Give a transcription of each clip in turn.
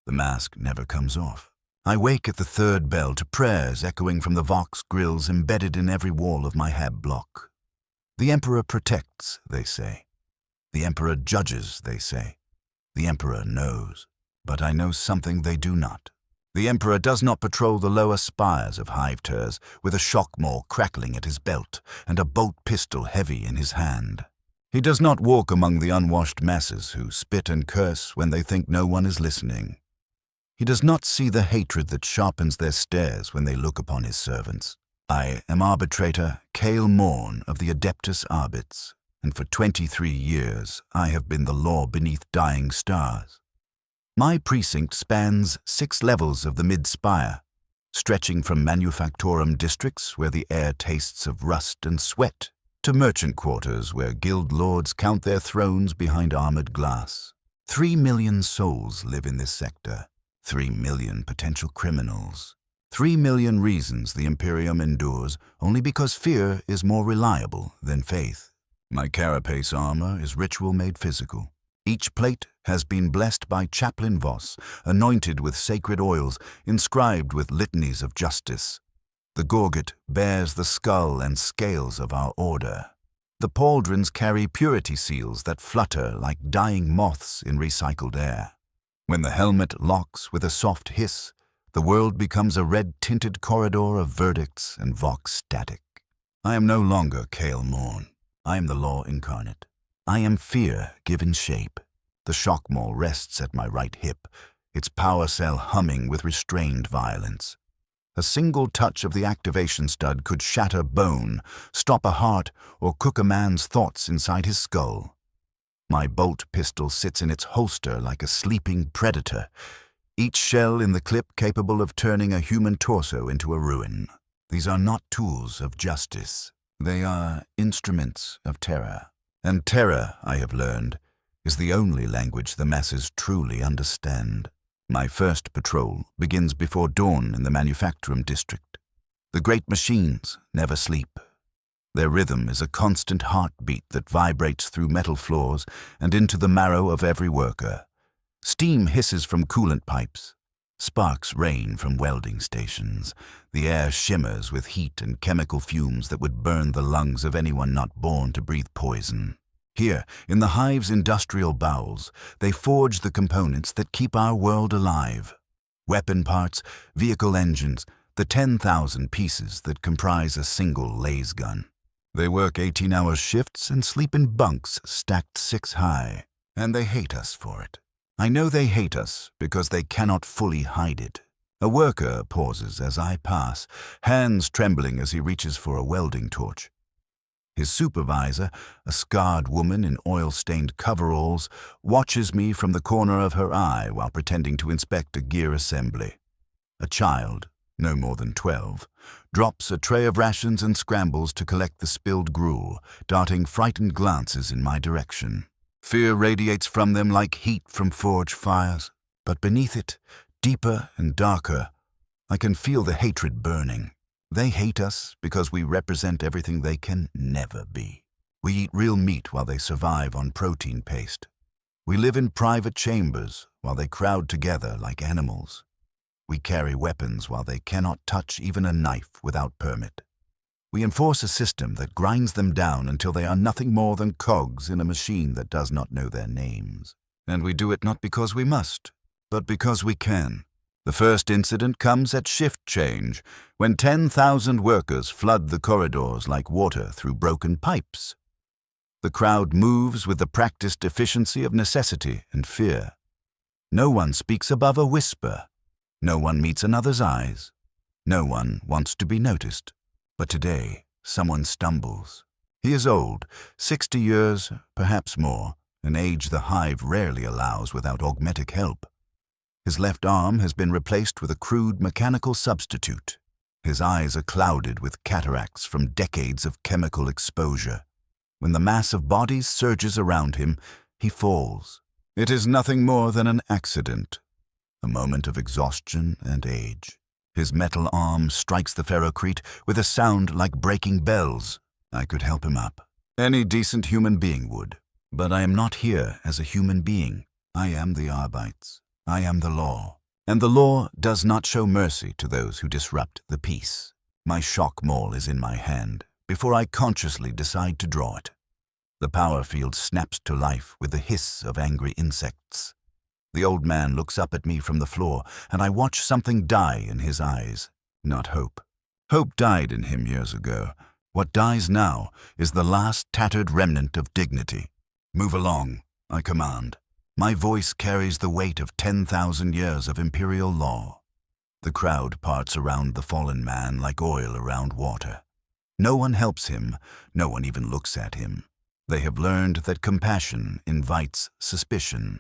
The mask never comes off. I wake at the third bell to prayers echoing from the vox grills embedded in every wall of my hab block. The Emperor protects, they say. The Emperor judges, they say. The Emperor knows. But I know something they do not. The Emperor does not patrol the lower spires of hive-terrors with a shock-maul crackling at his belt and a bolt pistol heavy in his hand. He does not walk among the unwashed masses who spit and curse when they think no one is listening. He does not see the hatred that sharpens their stares when they look upon his servants. I am Arbitrator Cale Morn of the Adeptus Arbits, and for 23 years I have been the law beneath dying stars. My precinct spans 6 levels of the mid-spire, stretching from manufactorum districts where the air tastes of rust and sweat, to merchant quarters where guild lords count their thrones behind armored glass. 3 million souls live in this sector, 3 million potential criminals, 3 million reasons the Imperium endures only because fear is more reliable than faith. My carapace armor is ritual made physical. Each plate has been blessed by Chaplain Voss, anointed with sacred oils, inscribed with litanies of justice. The gorget bears the skull and scales of our order. The pauldrons carry purity seals that flutter like dying moths in recycled air. When the helmet locks with a soft hiss, the world becomes a red-tinted corridor of verdicts and vox static. I am no longer Cale Morn. I am the law incarnate. I am fear given shape. The shock-maul rests at my right hip, its power cell humming with restrained violence. A single touch of the activation stud could shatter bone, stop a heart, or cook a man's thoughts inside his skull. My bolt pistol sits in its holster like a sleeping predator, each shell in the clip capable of turning a human torso into a ruin. These are not tools of justice. They are instruments of terror. And terror, I have learned, is the only language the masses truly understand. My first patrol begins before dawn in the manufactorum district. The great machines never sleep. Their rhythm is a constant heartbeat that vibrates through metal floors and into the marrow of every worker. Steam hisses from coolant pipes. Sparks rain from welding stations. The air shimmers with heat and chemical fumes that would burn the lungs of anyone not born to breathe poison. Here, in the hive's industrial bowels, they forge the components that keep our world alive. Weapon parts, vehicle engines, the 10,000 pieces that comprise a single laser gun. They work 18-hour shifts and sleep in bunks stacked 6 high, and they hate us for it. I know they hate us because they cannot fully hide it. A worker pauses as I pass, hands trembling as he reaches for a welding torch. His supervisor, a scarred woman in oil-stained coveralls, watches me from the corner of her eye while pretending to inspect a gear assembly. A child, no more than 12, drops a tray of rations and scrambles to collect the spilled gruel, darting frightened glances in my direction. Fear radiates from them like heat from forge fires, but beneath it, deeper and darker, I can feel the hatred burning. They hate us because we represent everything they can never be. We eat real meat while they survive on protein paste. We live in private chambers while they crowd together like animals. We carry weapons while they cannot touch even a knife without permit. We enforce a system that grinds them down until they are nothing more than cogs in a machine that does not know their names. And we do it not because we must, but because we can. The first incident comes at shift change, when 10,000 workers flood the corridors like water through broken pipes. The crowd moves with the practiced efficiency of necessity and fear. No one speaks above a whisper. No one meets another's eyes. No one wants to be noticed. But today, someone stumbles. He is old, 60 years, perhaps more, an age the hive rarely allows without augmetic help. His left arm has been replaced with a crude mechanical substitute. His eyes are clouded with cataracts from decades of chemical exposure. When the mass of bodies surges around him, he falls. It is nothing more than an accident, a moment of exhaustion and age. His metal arm strikes the ferrocrete with a sound like breaking bells. I could help him up. Any decent human being would. But I am not here as a human being. I am the Arbites. I am the law. And the law does not show mercy to those who disrupt the peace. My shock maul is in my hand before I consciously decide to draw it. The power field snaps to life with the hiss of angry insects. The old man looks up at me from the floor, and I watch something die in his eyes. Not hope. Hope died in him years ago. What dies now is the last tattered remnant of dignity. Move along, I command. My voice carries the weight of 10,000 years of imperial law. The crowd parts around the fallen man like oil around water. No one helps him, no one even looks at him. They have learned that compassion invites suspicion.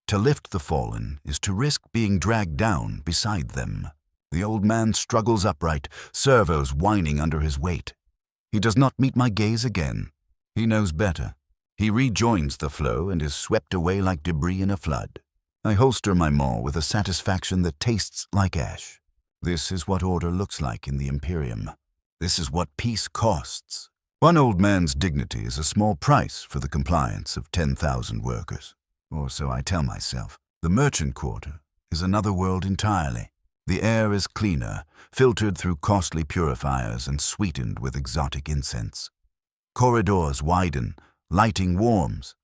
To lift the fallen is to risk being dragged down beside them. The old man struggles upright, servos whining under his weight. He does not meet my gaze again. He knows better. He rejoins the flow and is swept away like debris in a flood. I holster my maul with a satisfaction that tastes like ash. This is what order looks like in the Imperium. This is what peace costs. One old man's dignity is a small price for the compliance of 10,000 workers. Or so I tell myself. The merchant quarter is another world entirely. The air is cleaner, filtered through costly purifiers and sweetened with exotic incense. Corridors widen, lighting warms.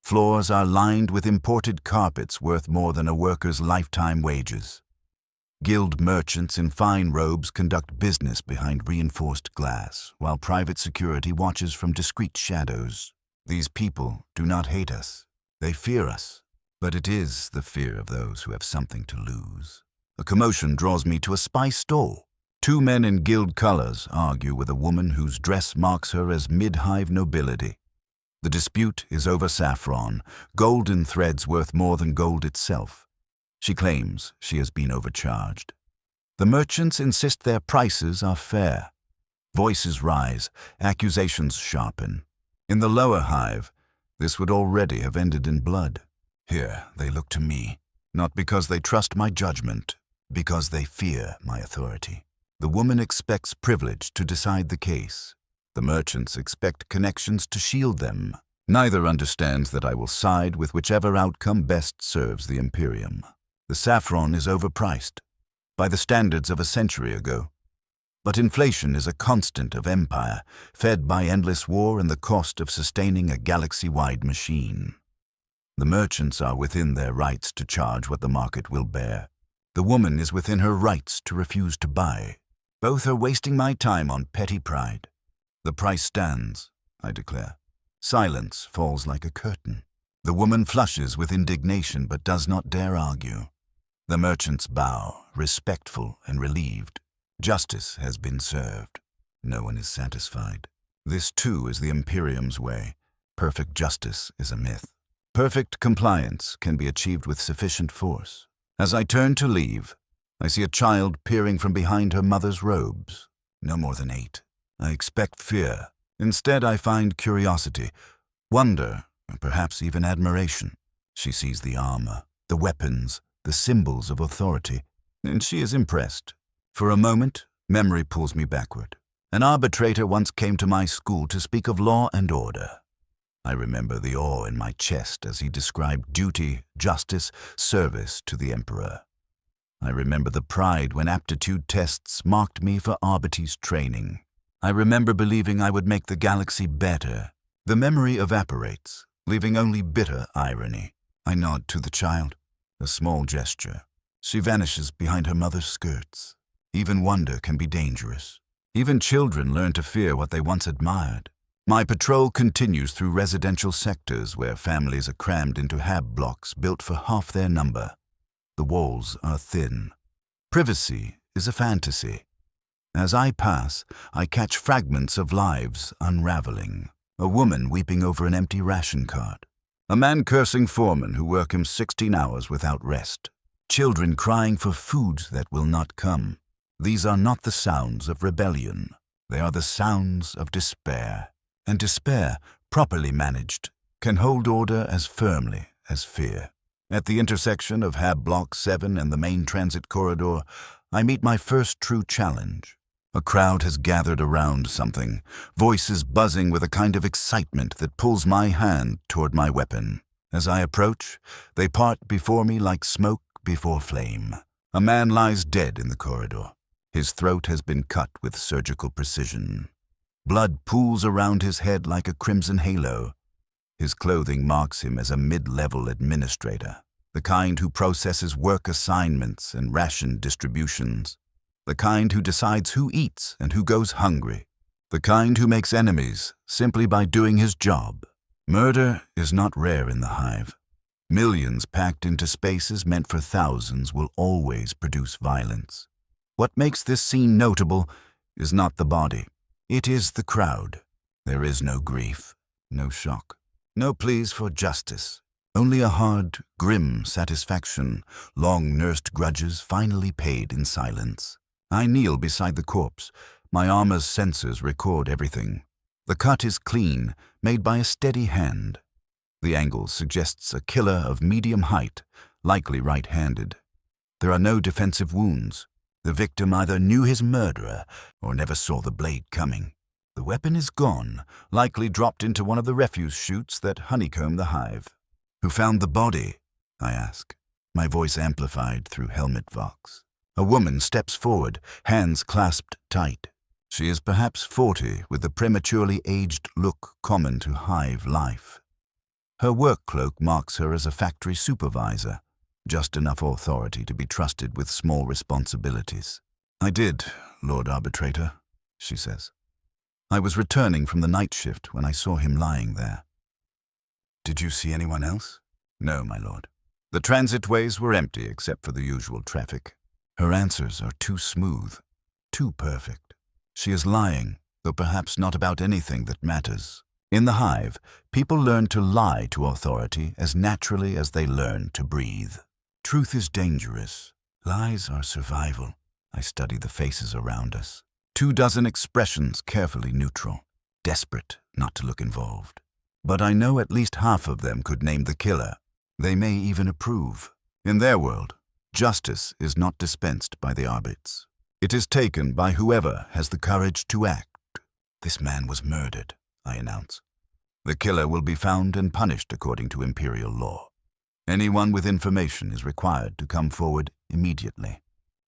Floors are lined with imported carpets worth more than a worker's lifetime wages. Guild merchants in fine robes conduct business behind reinforced glass, while private security watches from discreet shadows. These people do not hate us. They fear us. But it is the fear of those who have something to lose. A commotion draws me to a spice stall. Two men in guild colors argue with a woman whose dress marks her as mid-hive nobility. The dispute is over saffron, golden threads worth more than gold itself. She claims she has been overcharged. The merchants insist their prices are fair. Voices rise, accusations sharpen. In the lower hive, this would already have ended in blood. Here they look to me, not because they trust my judgment, because they fear my authority. The woman expects privilege to decide the case. The merchants expect connections to shield them. Neither understands that I will side with whichever outcome best serves the Imperium. The saffron is overpriced, by the standards of a century ago. But inflation is a constant of empire, fed by endless war and the cost of sustaining a galaxy-wide machine. The merchants are within their rights to charge what the market will bear. The woman is within her rights to refuse to buy. Both are wasting my time on petty pride. The price stands, I declare. Silence falls like a curtain. The woman flushes with indignation but does not dare argue. The merchants bow, respectful and relieved. Justice has been served. No one is satisfied. This too is the Imperium's way. Perfect justice is a myth. Perfect compliance can be achieved with sufficient force. As I turn to leave, I see a child peering from behind her mother's robes. No more than 8. I expect fear. Instead, I find curiosity, wonder, and perhaps even admiration. She sees the armor, the weapons, the symbols of authority, and she is impressed. For a moment, memory pulls me backward. An arbitrator once came to my school to speak of law and order. I remember the awe in my chest as he described duty, justice, service to the Emperor. I remember the pride when aptitude tests marked me for Arbites training. I remember believing I would make the galaxy better. The memory evaporates, leaving only bitter irony. I nod to the child, a small gesture. She vanishes behind her mother's skirts. Even wonder can be dangerous. Even children learn to fear what they once admired. My patrol continues through residential sectors where families are crammed into hab blocks built for half their number. The walls are thin. Privacy is a fantasy. As I pass, I catch fragments of lives unraveling. A woman weeping over an empty ration cart. A man cursing foremen who work him 16 hours without rest. Children crying for food that will not come. These are not the sounds of rebellion. They are the sounds of despair. And despair, properly managed, can hold order as firmly as fear. At the intersection of Hab Block 7 and the main transit corridor, I meet my first true challenge. A crowd has gathered around something, voices buzzing with a kind of excitement that pulls my hand toward my weapon. As I approach, they part before me like smoke before flame. A man lies dead in the corridor. His throat has been cut with surgical precision. Blood pools around his head like a crimson halo. His clothing marks him as a mid-level administrator, the kind who processes work assignments and ration distributions, the kind who decides who eats and who goes hungry, the kind who makes enemies simply by doing his job. Murder is not rare in the hive. Millions packed into spaces meant for thousands will always produce violence. What makes this scene notable is not the body. It is the crowd. There is no grief, no shock, no pleas for justice. Only a hard, grim satisfaction, long-nursed grudges finally paid in silence. I kneel beside the corpse. My armor's sensors record everything. The cut is clean, made by a steady hand. The angle suggests a killer of medium height, likely right-handed. There are no defensive wounds. The victim either knew his murderer or never saw the blade coming. The weapon is gone, likely dropped into one of the refuse chutes that honeycomb the hive. "Who found the body?" I ask, my voice amplified through helmet vox. A woman steps forward, hands clasped tight. She is perhaps 40, with the prematurely aged look common to hive life. Her work cloak marks her as a factory supervisor, just enough authority to be trusted with small responsibilities. "I did, Lord Arbitrator," she says. "I was returning from the night shift when I saw him lying there." "Did you see anyone else?" "No, my lord. The transitways were empty except for the usual traffic." Her answers are too smooth, too perfect. She is lying, though perhaps not about anything that matters. In the hive, people learn to lie to authority as naturally as they learn to breathe. Truth is dangerous. Lies are survival. I study the faces around us. 24 expressions carefully neutral, desperate not to look involved. But I know at least half of them could name the killer. They may even approve. In their world, justice is not dispensed by the arbits. It is taken by whoever has the courage to act. "This man was murdered," I announce. "The killer will be found and punished according to Imperial law. Anyone with information is required to come forward immediately."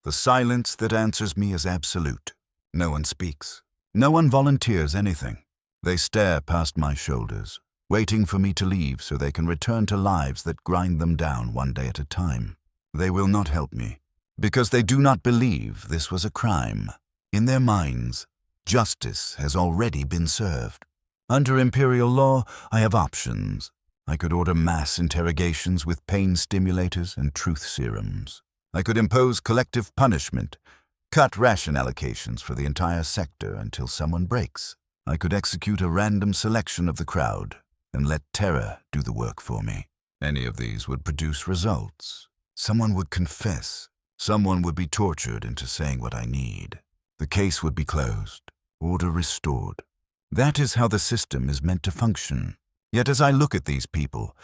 The silence that answers me is absolute. No one speaks. No one volunteers anything. They stare past my shoulders, waiting for me to leave so they can return to lives that grind them down one day at a time. They will not help me, because they do not believe this was a crime. In their minds, justice has already been served. Under Imperial law, I have options. I could order mass interrogations with pain stimulators and truth serums. I could impose collective punishment, cut ration allocations for the entire sector until someone breaks. I could execute a random selection of the crowd and let terror do the work for me. Any of these would produce results. Someone would confess. Someone would be tortured into saying what I need. The case would be closed, order restored. That is how the system is meant to function. Yet as I look at these people,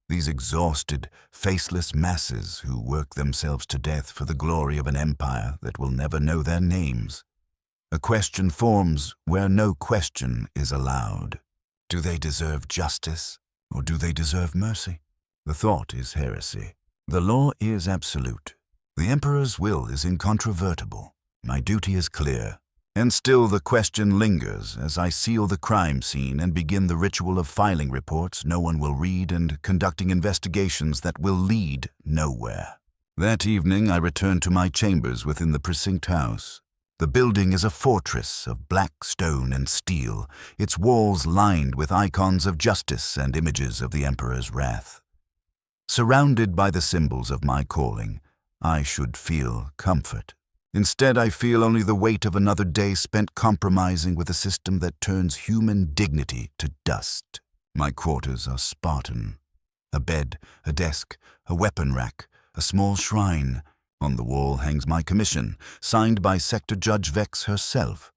these exhausted, faceless masses who work themselves to death for the glory of an empire that will never know their names, a question forms where no question is allowed. Do they deserve justice, or do they deserve mercy? The thought is heresy. The law is absolute. The Emperor's will is incontrovertible. My duty is clear. And still the question lingers as I seal the crime scene and begin the ritual of filing reports no one will read and conducting investigations that will lead nowhere. That evening I return to my chambers within the precinct house. The building is a fortress of black stone and steel, its walls lined with icons of justice and images of the Emperor's wrath. Surrounded by the symbols of my calling, I should feel comfort. Instead, I feel only the weight of another day spent compromising with a system that turns human dignity to dust. My quarters are Spartan. A bed, a desk, a weapon rack, a small shrine. On the wall hangs my commission, signed by Sector Judge Vex herself.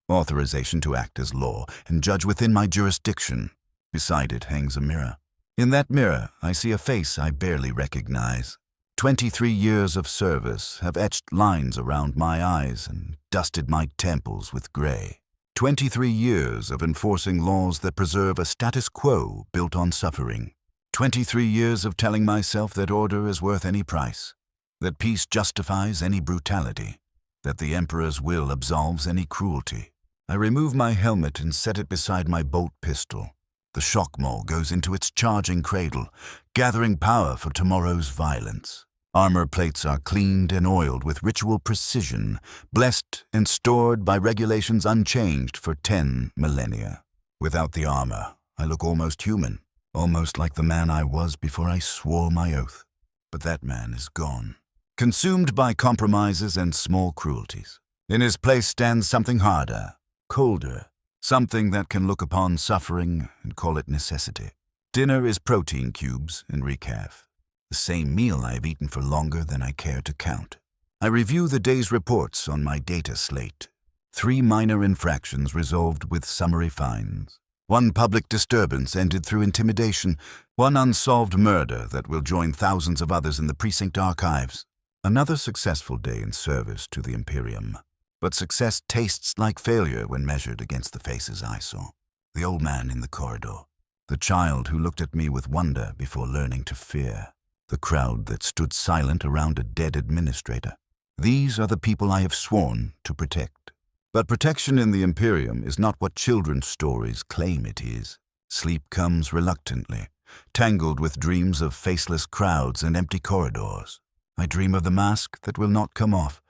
Authorization to act as law and judge within my jurisdiction. Beside it hangs a mirror. In that mirror, I see a face I barely recognize. 23 years of service have etched lines around my eyes and dusted my temples with gray. 23 years of enforcing laws that preserve a status quo built on suffering. 23 years of telling myself that order is worth any price. that peace justifies any brutality, that the Emperor's will absolves any cruelty. I remove my helmet and set it beside my bolt pistol. The shock maul goes into its charging cradle, gathering power for tomorrow's violence. Armor plates are cleaned and oiled with ritual precision, blessed and stored by regulations unchanged for 10 millennia. Without the armor, I look almost human, almost like the man I was before I swore my oath. But that man is gone, consumed by compromises and small cruelties. In his place stands something harder, colder, something that can look upon suffering and call it necessity. Dinner is protein cubes and recaf, the same meal I have eaten for longer than I care to count. I review the day's reports on my data slate. 3 minor infractions resolved with summary fines. 1 public disturbance ended through intimidation. 1 unsolved murder that will join thousands of others in the precinct archives. Another successful day in service to the Imperium. But success tastes like failure when measured against the faces I saw. The old man in the corridor. The child who looked at me with wonder before learning to fear. The crowd that stood silent around a dead administrator. These are the people I have sworn to protect. But protection in the Imperium is not what children's stories claim it is. Sleep comes reluctantly, tangled with dreams of faceless crowds and empty corridors. I dream of the mask that will not come off,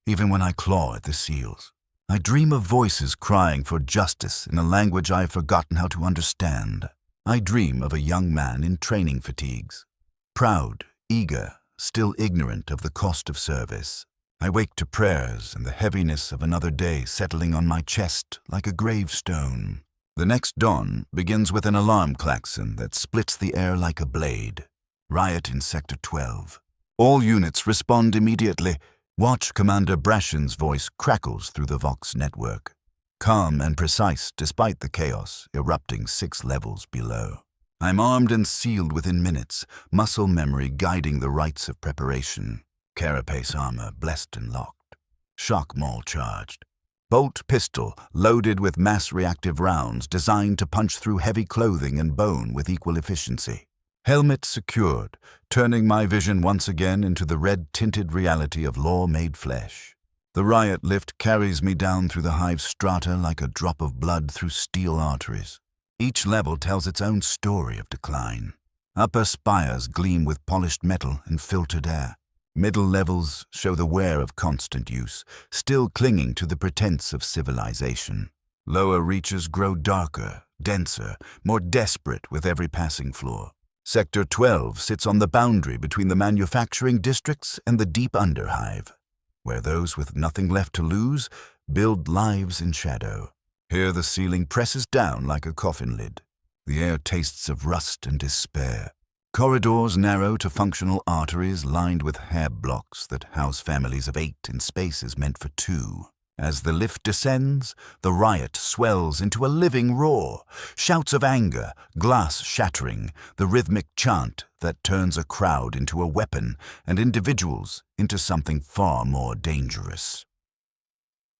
even when I claw at the seals. I dream of voices crying for justice in a language I have forgotten how to understand. I dream of a young man in training fatigues, proud, eager, still ignorant of the cost of service. I wake to prayers and the heaviness of another day settling on my chest like a gravestone. The next dawn begins with an alarm klaxon that splits the air like a blade. Riot in Sector 12. All units respond immediately. Watch Commander Brashen's voice crackles through the Vox network. Calm and precise despite the chaos erupting 6 levels below. I'm armed and sealed within minutes, muscle memory guiding the rites of preparation. Carapace armor blessed and locked. Shock maul charged. Bolt pistol loaded with mass-reactive rounds designed to punch through heavy clothing and bone with equal efficiency. Helmet secured, turning my vision once again into the red-tinted reality of law-made flesh. The riot lift carries me down through the hive strata like a drop of blood through steel arteries. Each level tells its own story of decline. Upper spires gleam with polished metal and filtered air. Middle levels show the wear of constant use, still clinging to the pretense of civilization. Lower reaches grow darker, denser, more desperate with every passing floor. Sector 12 sits on the boundary between the manufacturing districts and the deep underhive, where those with nothing left to lose build lives in shadow. Here the ceiling presses down like a coffin lid. The air tastes of rust and despair. Corridors narrow to functional arteries lined with hab blocks that house families of 8 in spaces meant for 2. As the lift descends, the riot swells into a living roar. Shouts of anger, glass shattering, the rhythmic chant that turns a crowd into a weapon and individuals into something far more dangerous.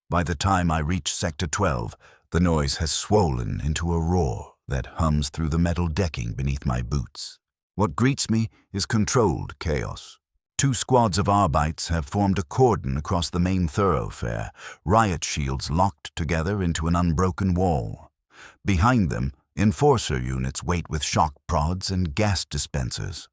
By the time I reach Sector 12, the noise has swollen into a roar that hums through the metal decking beneath my boots. What greets me is controlled chaos. 2 squads of Arbites have formed a cordon across the main thoroughfare, riot shields locked together into an unbroken wall. Behind them, enforcer units wait with shock prods and gas dispensers.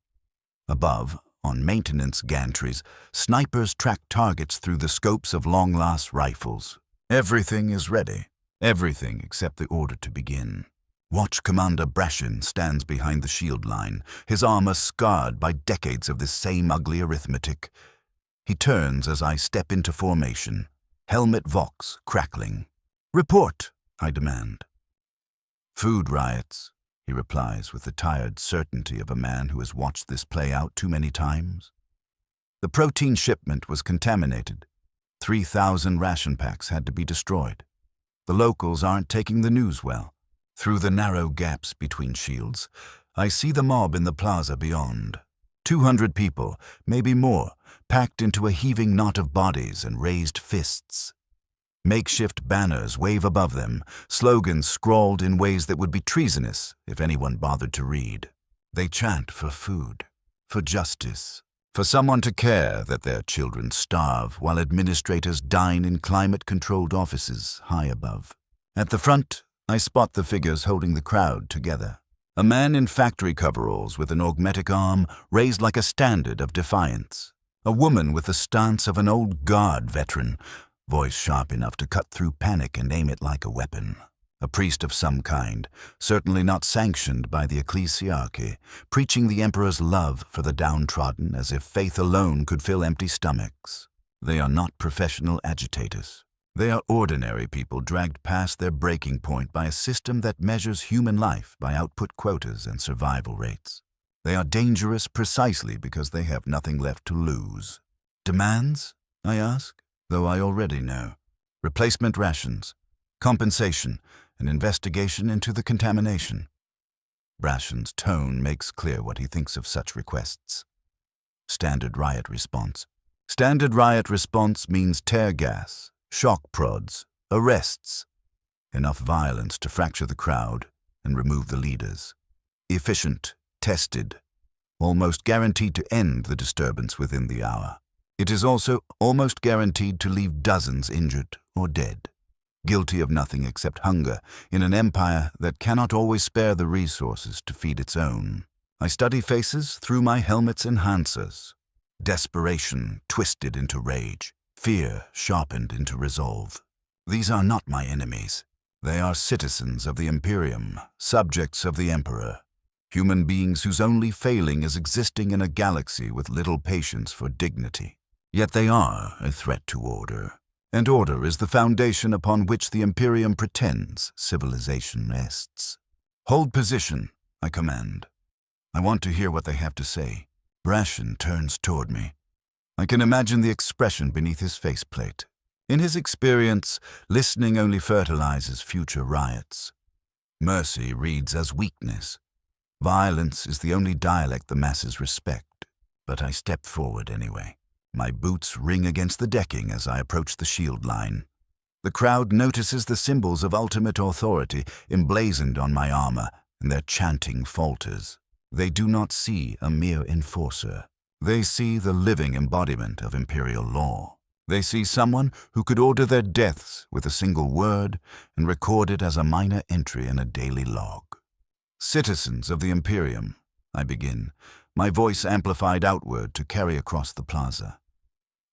Above, on maintenance gantries, snipers track targets through the scopes of long-last rifles. Everything is ready, everything except the order to begin. Watch Commander Brashen stands behind the shield line, his armor scarred by decades of this same ugly arithmetic. He turns as I step into formation, helmet vox crackling. "Report," I demand. "Food riots," he replies with the tired certainty of a man who has watched this play out too many times. The protein shipment was contaminated. 3,000 ration packs had to be destroyed. The locals aren't taking the news well. Through the narrow gaps between shields, I see the mob in the plaza beyond. 200 people, maybe more, packed into a heaving knot of bodies and raised fists. Makeshift banners wave above them, slogans scrawled in ways that would be treasonous if anyone bothered to read. They chant for food, for justice, For someone to care that their children starve while administrators dine in climate-controlled offices high above. At the front, I spot the figures holding the crowd together. A man in factory coveralls with an augmetic arm raised like a standard of defiance. A woman with the stance of an old guard veteran, voice sharp enough to cut through panic and aim it like a weapon. A priest of some kind, certainly not sanctioned by the ecclesiarchy, preaching the emperor's love for the downtrodden as if faith alone could fill empty stomachs. They are not professional agitators. They are ordinary people dragged past their breaking point by a system that measures human life by output quotas and survival rates. They are dangerous precisely because they have nothing left to lose. Demands? I ask, though I already know. Replacement rations, compensation, an investigation into the contamination. Brashen's tone makes clear what he thinks of such requests. Standard riot response. Standard riot response means tear gas, shock prods, arrests. Enough violence to fracture the crowd and remove the leaders. Efficient, tested, almost guaranteed to end the disturbance within the hour. It is also almost guaranteed to leave dozens injured or dead. Guilty of nothing except hunger in an empire that cannot always spare the resources to feed its own. I study faces through my helmet's enhancers. Desperation twisted into rage, fear sharpened into resolve. These are not my enemies. They are citizens of the Imperium, subjects of the Emperor. Human beings whose only failing is existing in a galaxy with little patience for dignity. Yet they are a threat to order. And order is the foundation upon which the Imperium pretends civilization rests. Hold position, I command. I want to hear what they have to say. Brashen turns toward me. I can imagine the expression beneath his faceplate. In his experience, listening only fertilizes future riots. Mercy reads as weakness. Violence is the only dialect the masses respect. But I step forward anyway. My boots ring against the decking as I approach the shield line. The crowd notices the symbols of ultimate authority emblazoned on my armor, and their chanting falters. They do not see a mere enforcer. They see the living embodiment of imperial law. They see someone who could order their deaths with a single word and record it as a minor entry in a daily log. Citizens of the Imperium, I begin, my voice amplified outward to carry across the plaza.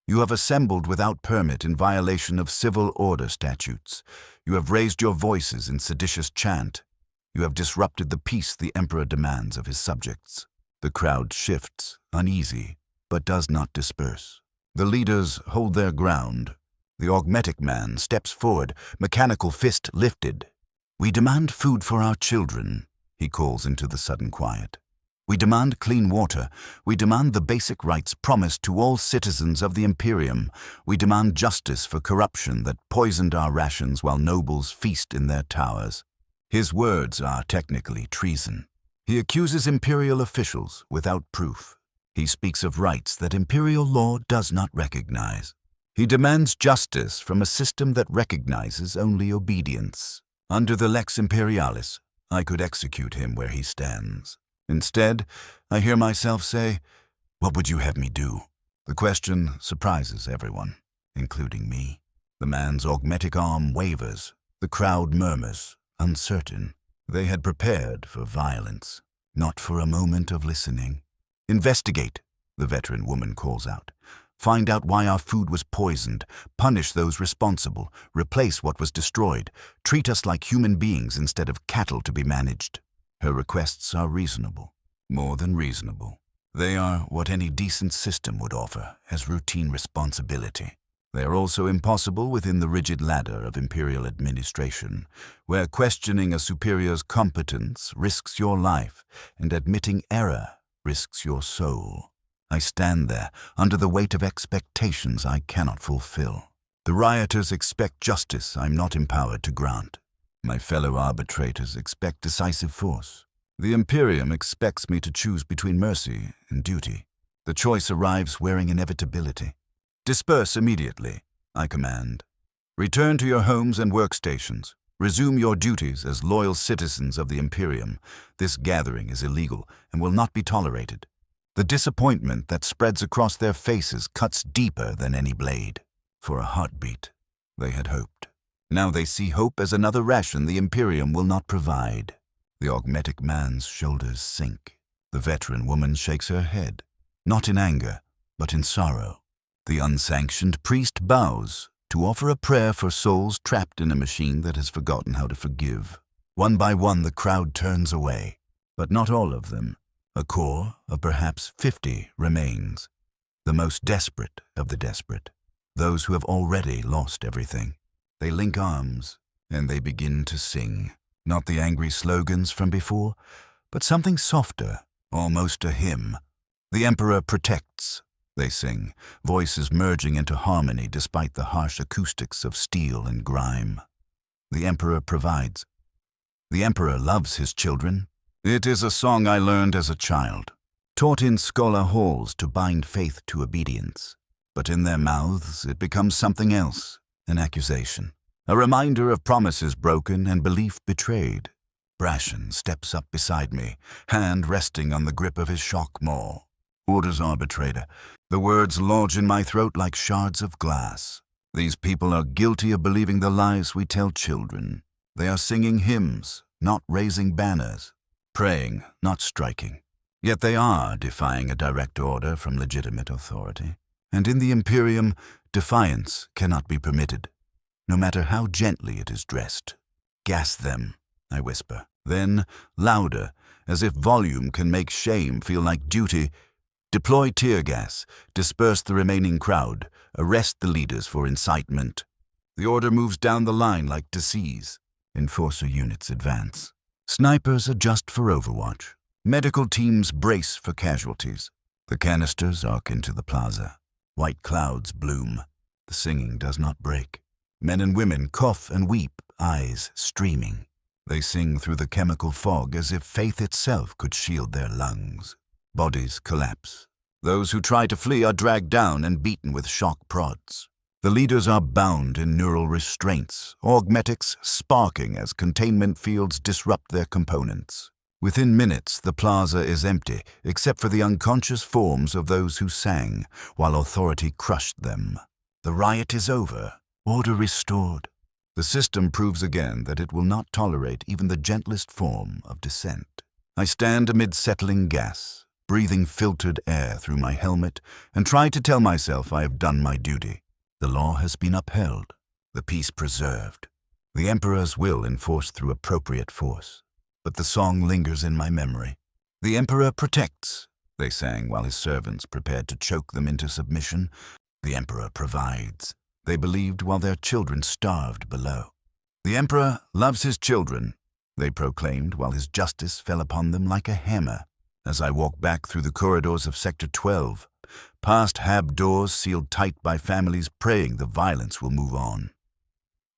You have assembled without permit in violation of civil order statutes. You have raised your voices in seditious chant. You have disrupted the peace the Emperor demands of his subjects. The crowd shifts, uneasy, but does not disperse. The leaders hold their ground. The augmetic man steps forward, mechanical fist lifted. We demand food for our children, he calls into the sudden quiet. We demand clean water. We demand the basic rights promised to all citizens of the Imperium. We demand justice for corruption that poisoned our rations while nobles feast in their towers. His words are technically treason. He accuses imperial officials without proof. He speaks of rights that imperial law does not recognize. He demands justice from a system that recognizes only obedience. Under the Lex Imperialis, I could execute him where he stands. Instead, I hear myself say, "What would you have me do?" The question surprises everyone, including me. The man's augmetic arm wavers. The crowd murmurs, uncertain. They had prepared for violence, not for a moment of listening. "Investigate," the veteran woman calls out. "Find out why our food was poisoned. Punish those responsible. Replace what was destroyed. Treat us like human beings instead of cattle to be managed." Her requests are reasonable, more than reasonable. They are what any decent system would offer as routine responsibility. They are also impossible within the rigid ladder of imperial administration, where questioning a superior's competence risks your life and admitting error risks your soul. I stand there under the weight of expectations I cannot fulfill. The rioters expect justice I'm not empowered to grant. My fellow arbitrators expect decisive force. The Imperium expects me to choose between mercy and duty. The choice arrives wearing inevitability. "Disperse immediately," I command. "Return to your homes and workstations. Resume your duties as loyal citizens of the Imperium. This gathering is illegal and will not be tolerated." The disappointment that spreads across their faces cuts deeper than any blade. For a heartbeat, they had hoped. Now they see hope as another ration the Imperium will not provide. The augmetic man's shoulders sink. The veteran woman shakes her head, not in anger, but in sorrow. The unsanctioned priest bows to offer a prayer for souls trapped in a machine that has forgotten how to forgive. One by one, the crowd turns away, but not all of them. A core of perhaps 50 remains, the most desperate of the desperate, those who have already lost everything. They link arms, and they begin to sing, not the angry slogans from before, but something softer, almost a hymn. The Emperor protects, they sing, voices merging into harmony despite the harsh acoustics of steel and grime. The Emperor provides. The Emperor loves his children. It is a song I learned as a child, taught in scholar halls to bind faith to obedience. But in their mouths it becomes something else, an accusation, a reminder of promises broken and belief betrayed. Brashen steps up beside me, hand resting on the grip of his shock maul. Orders arbitrator. The words lodge in my throat like shards of glass. These people are guilty of believing the lies we tell children. They are singing hymns, not raising banners. Praying, not striking. Yet they are defying a direct order from legitimate authority. And in the Imperium, defiance cannot be permitted, no matter how gently it is dressed. Gas them, I whisper. Then, louder, as if volume can make shame feel like duty, deploy tear gas, disperse the remaining crowd, arrest the leaders for incitement. The order moves down the line like disease. Enforcer units advance. Snipers adjust for overwatch. Medical teams brace for casualties. The canisters arc into the plaza. White clouds bloom. The singing does not break. Men and women cough and weep, eyes streaming. They sing through the chemical fog as if faith itself could shield their lungs. Bodies collapse. Those who try to flee are dragged down and beaten with shock prods. The leaders are bound in neural restraints, augmetics sparking as containment fields disrupt their components. Within minutes, the plaza is empty, except for the unconscious forms of those who sang, while authority crushed them. The riot is over, order restored. The system proves again that it will not tolerate even the gentlest form of dissent. I stand amid settling gas, breathing filtered air through my helmet, and try to tell myself I have done my duty. The law has been upheld, the peace preserved, the Emperor's will enforced through appropriate force. But the song lingers in my memory. The Emperor protects, they sang while his servants prepared to choke them into submission. The Emperor provides, they believed while their children starved below. The Emperor loves his children, they proclaimed while his justice fell upon them like a hammer. As I walk back through the corridors of Sector 12, past hab doors sealed tight by families praying the violence will move on.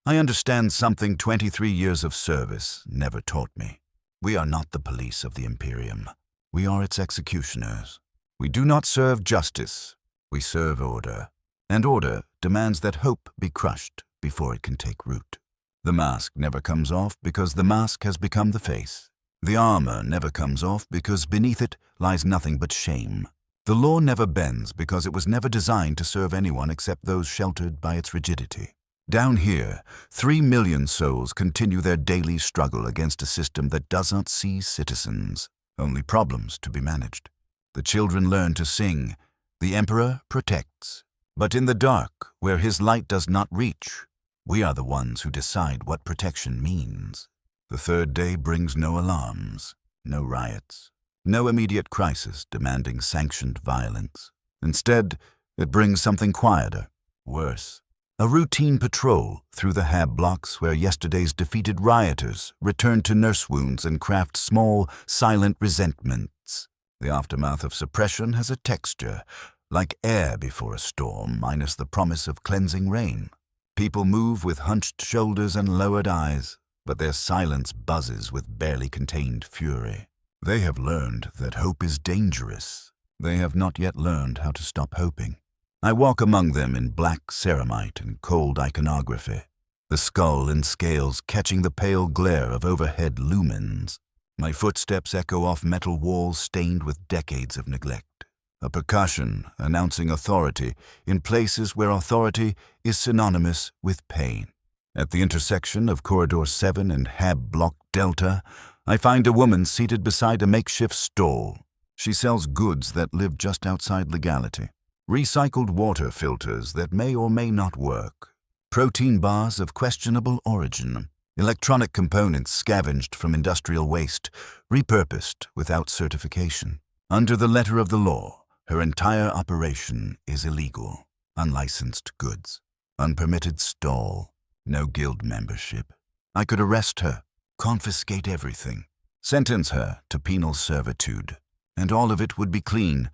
I understand something 23 years of service never taught me. We are not the police of the Imperium. We are its executioners. We do not serve justice. We serve order. And order demands that hope be crushed before it can take root. The mask never comes off because the mask has become the face. The armor never comes off because beneath it lies nothing but shame. The law never bends because it was never designed to serve anyone except those sheltered by its rigidity. Down here, 3 million souls continue their daily struggle against a system that does not see citizens, only problems to be managed. The children learn to sing, the Emperor protects. But in the dark, where his light does not reach, we are the ones who decide what protection means. The third day brings no alarms, no riots, no immediate crisis demanding sanctioned violence. Instead, it brings something quieter, worse. A routine patrol through the hab blocks where yesterday's defeated rioters return to nurse wounds and craft small, silent resentments. The aftermath of suppression has a texture, like air before a storm, minus the promise of cleansing rain. People move with hunched shoulders and lowered eyes, but their silence buzzes with barely contained fury. They have learned that hope is dangerous. They have not yet learned how to stop hoping. I walk among them in black ceramite and cold iconography, the skull and scales catching the pale glare of overhead lumens. My footsteps echo off metal walls stained with decades of neglect. a percussion announcing authority in places where authority is synonymous with pain. At the intersection of Corridor 7 and Hab Block Delta, I find a woman seated beside a makeshift stall. She sells goods that live just outside legality. Recycled water filters that may or may not work. Protein bars of questionable origin. Electronic components scavenged from industrial waste, repurposed without certification. Under the letter of the law, her entire operation is illegal. Unlicensed goods. Unpermitted stall. No guild membership. I could arrest her, confiscate everything, sentence her to penal servitude, and all of it would be clean,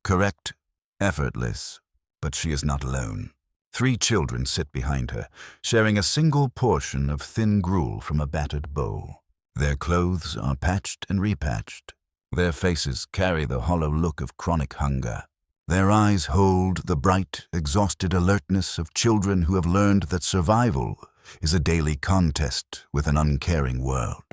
correct, effortless. But she is not alone. 3 children sit behind her, sharing a single portion of thin gruel from a battered bowl. Their clothes are patched and repatched. Their faces carry the hollow look of chronic hunger. Their eyes hold the bright, exhausted alertness of children who have learned that survival is a daily contest with an uncaring world.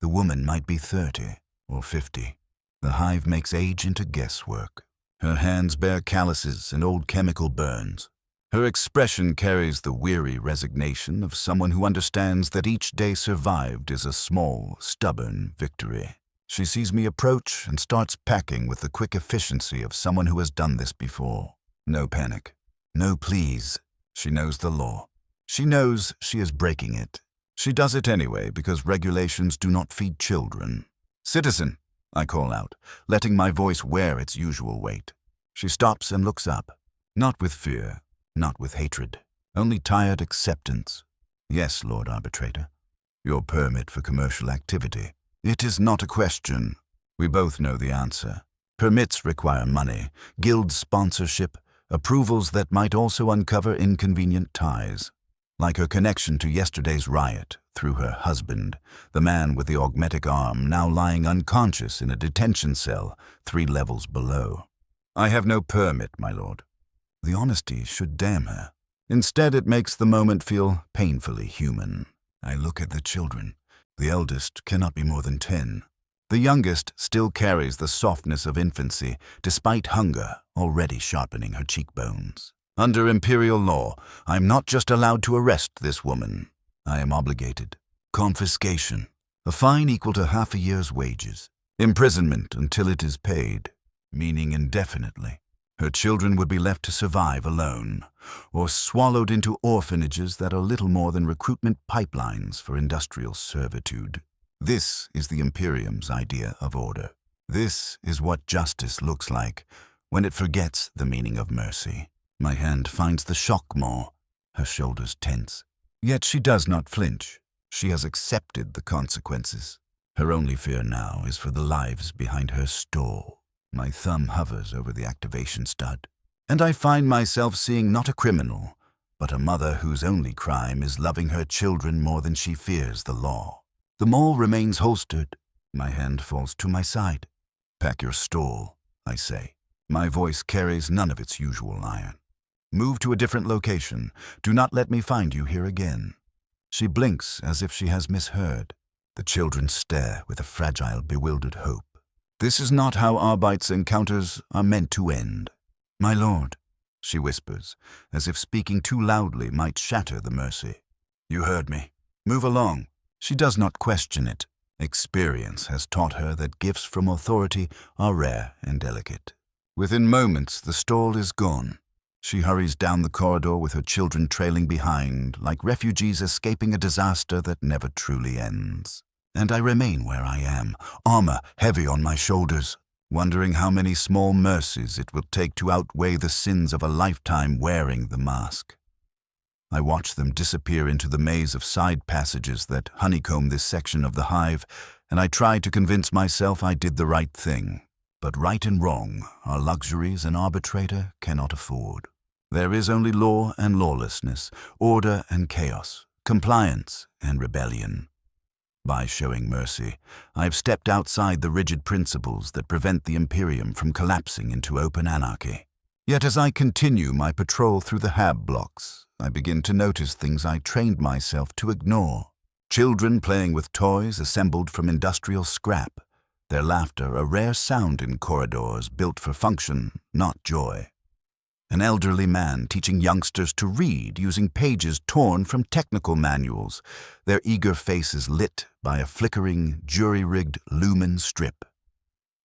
The woman might be 30 or 50. The hive makes age into guesswork. Her hands bear calluses and old chemical burns. Her expression carries the weary resignation of someone who understands that each day survived is a small, stubborn victory. She sees me approach and starts packing with the quick efficiency of someone who has done this before. No panic. No please. She knows the law. She knows she is breaking it. She does it anyway because regulations do not feed children. "Citizen," I call out, letting my voice wear its usual weight. She stops and looks up. Not with fear, not with hatred, only tired acceptance. "Yes, Lord Arbitrator. Your permit for commercial activity. It is not a question." We both know the answer. Permits require money, guild sponsorship, approvals that might also uncover inconvenient ties. Like her connection to yesterday's riot through her husband, the man with the augmetic arm now lying unconscious in a detention cell 3 levels below. "I have no permit, my lord." The honesty should damn her. Instead, it makes the moment feel painfully human. I look at the children. The eldest cannot be more than 10. The youngest still carries the softness of infancy, despite hunger already sharpening her cheekbones. Under Imperial law, I am not just allowed to arrest this woman. I am obligated. Confiscation. A fine equal to half a year's wages. Imprisonment until it is paid, meaning indefinitely. Her children would be left to survive alone, or swallowed into orphanages that are little more than recruitment pipelines for industrial servitude. This is the Imperium's idea of order. This is what justice looks like when it forgets the meaning of mercy. My hand finds the shock maw, her shoulders tense. Yet she does not flinch. She has accepted the consequences. Her only fear now is for the lives behind her stall. My thumb hovers over the activation stud, and I find myself seeing not a criminal, but a mother whose only crime is loving her children more than she fears the law. The maul remains holstered. My hand falls to my side. "Pack your stall," I say. My voice carries none of its usual iron. "Move to a different location. Do not let me find you here again." She blinks as if she has misheard. The children stare with a fragile, bewildered hope. This is not how Arbite's encounters are meant to end. "My lord," she whispers, as if speaking too loudly might shatter the mercy. "You heard me. Move along." She does not question it. Experience has taught her that gifts from authority are rare and delicate. Within moments, the stall is gone. She hurries down the corridor with her children trailing behind, like refugees escaping a disaster that never truly ends. And I remain where I am, armor heavy on my shoulders, wondering how many small mercies it will take to outweigh the sins of a lifetime wearing the mask. I watch them disappear into the maze of side passages that honeycomb this section of the hive, and I try to convince myself I did the right thing. But right and wrong are luxuries an arbitrator cannot afford. There is only law and lawlessness, order and chaos, compliance and rebellion. By showing mercy, I've stepped outside the rigid principles that prevent the Imperium from collapsing into open anarchy. Yet as I continue my patrol through the hab blocks, I begin to notice things I trained myself to ignore. Children playing with toys assembled from industrial scrap, their laughter a rare sound in corridors built for function, not joy. An elderly man teaching youngsters to read using pages torn from technical manuals, their eager faces lit by a flickering, jury-rigged lumen strip.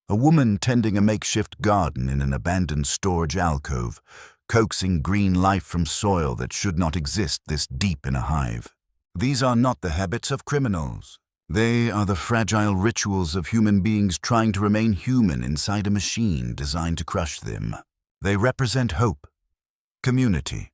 A woman tending a makeshift garden in an abandoned storage alcove, coaxing green life from soil that should not exist this deep in a hive. These are not the habits of criminals. They are the fragile rituals of human beings trying to remain human inside a machine designed to crush them. They represent hope, community,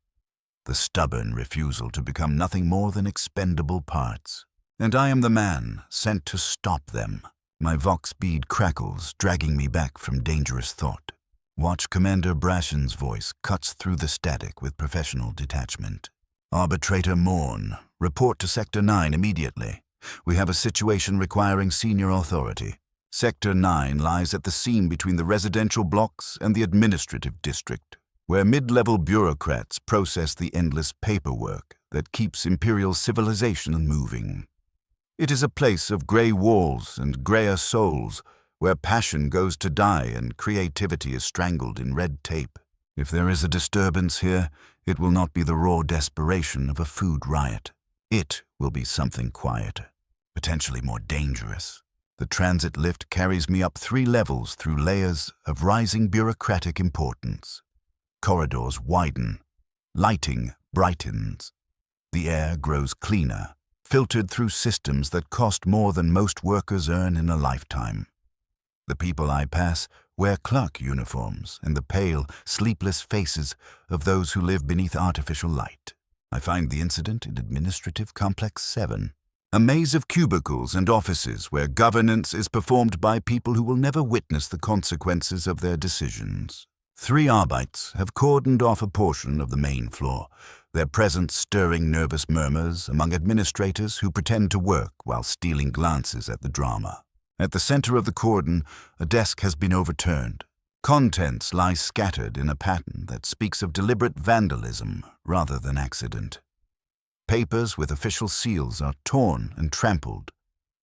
the stubborn refusal to become nothing more than expendable parts. And I am the man sent to stop them. My vox bead crackles, dragging me back from dangerous thought. Watch Commander Brashen's voice cuts through the static with professional detachment. Arbitrator Morn, report to Sector 9 immediately. We have a situation requiring senior authority. Sector 9 lies at the seam between the residential blocks and the administrative district, where mid-level bureaucrats process the endless paperwork that keeps Imperial civilization moving. It is a place of grey walls and greyer souls, where passion goes to die and creativity is strangled in red tape. If there is a disturbance here, it will not be the raw desperation of a food riot. It will be something quieter, potentially more dangerous. The transit lift carries me up 3 levels through layers of rising bureaucratic importance. Corridors widen. Lighting brightens. The air grows cleaner, filtered through systems that cost more than most workers earn in a lifetime. The people I pass wear clerk uniforms and the pale, sleepless faces of those who live beneath artificial light. I find the incident in Administrative Complex 7. A maze of cubicles and offices where governance is performed by people who will never witness the consequences of their decisions. 3 Arbites have cordoned off a portion of the main floor, their presence stirring nervous murmurs among administrators who pretend to work while stealing glances at the drama. At the center of the cordon, a desk has been overturned. Contents lie scattered in a pattern that speaks of deliberate vandalism rather than accident. Papers with official seals are torn and trampled.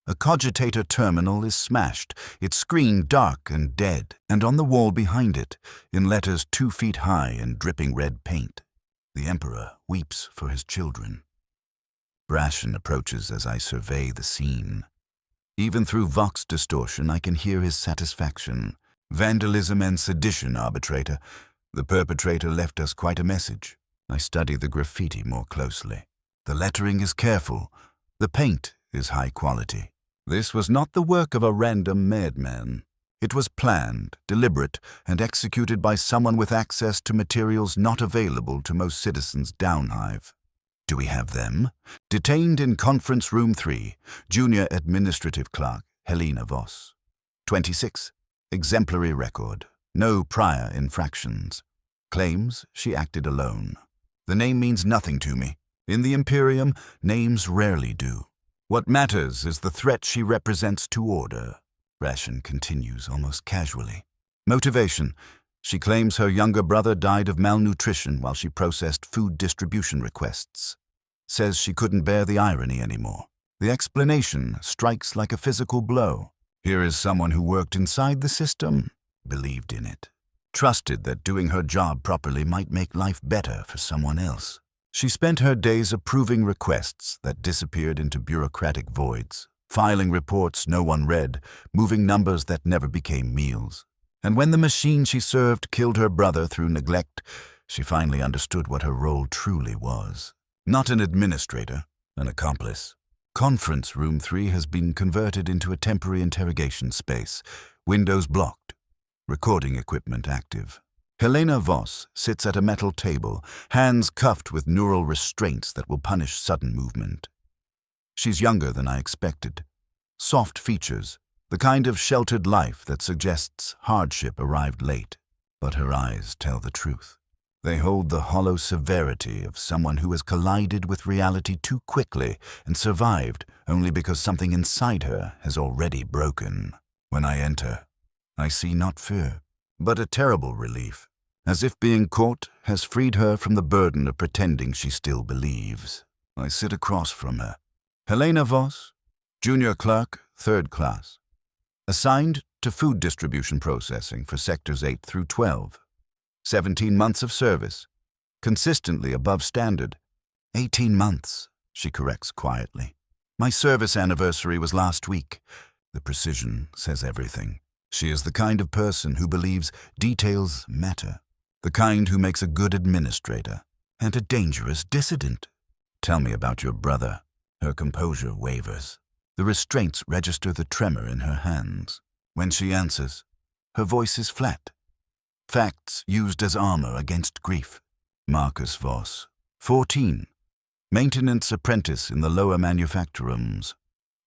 A cogitator terminal is smashed, its screen dark and dead, and on the wall behind it, in letters 2 feet high and dripping red paint, the Emperor weeps for his children. Brashen approaches as I survey the scene. Even through vox distortion, I can hear his satisfaction. Vandalism and sedition, arbitrator. The perpetrator left us quite a message. I study the graffiti more closely. The lettering is careful. The paint is high quality. This was not the work of a random madman. It was planned, deliberate, and executed by someone with access to materials not available to most citizens downhive. Do we have them? Detained in Conference Room 3, Junior Administrative Clerk, Helena Voss. 26. Exemplary record. No prior infractions. Claims she acted alone. The name means nothing to me. In the Imperium, names rarely do. What matters is the threat she represents to order. Brashen continues almost casually. Motivation. She claims her younger brother died of malnutrition while she processed food distribution requests. Says she couldn't bear the irony anymore. The explanation strikes like a physical blow. Here is someone who worked inside the system, believed in it, trusted that doing her job properly might make life better for someone else. She spent her days approving requests that disappeared into bureaucratic voids, filing reports no one read, moving numbers that never became meals. And when the machine she served killed her brother through neglect, she finally understood what her role truly was. Not an administrator, an accomplice. Conference Room 3 has been converted into a temporary interrogation space, windows blocked, recording equipment active. Helena Voss sits at a metal table, hands cuffed with neural restraints that will punish sudden movement. She's younger than I expected. Soft features, the kind of sheltered life that suggests hardship arrived late. But her eyes tell the truth. They hold the hollow severity of someone who has collided with reality too quickly and survived only because something inside her has already broken. When I enter, I see not fear, but a terrible relief, as if being caught has freed her from the burden of pretending she still believes. I sit across from her. Helena Voss, junior clerk, 3rd class. Assigned to food distribution processing for sectors 8 through 12. 17 months of service. Consistently above standard. 18 months, she corrects quietly. My service anniversary was last week. The precision says everything. She is the kind of person who believes details matter. The kind who makes a good administrator and a dangerous dissident. Tell me about your brother. Her composure wavers. The restraints register the tremor in her hands. When she answers, her voice is flat. Facts used as armor against grief. Marcus Voss, 14. Maintenance apprentice in the lower manufacture rooms.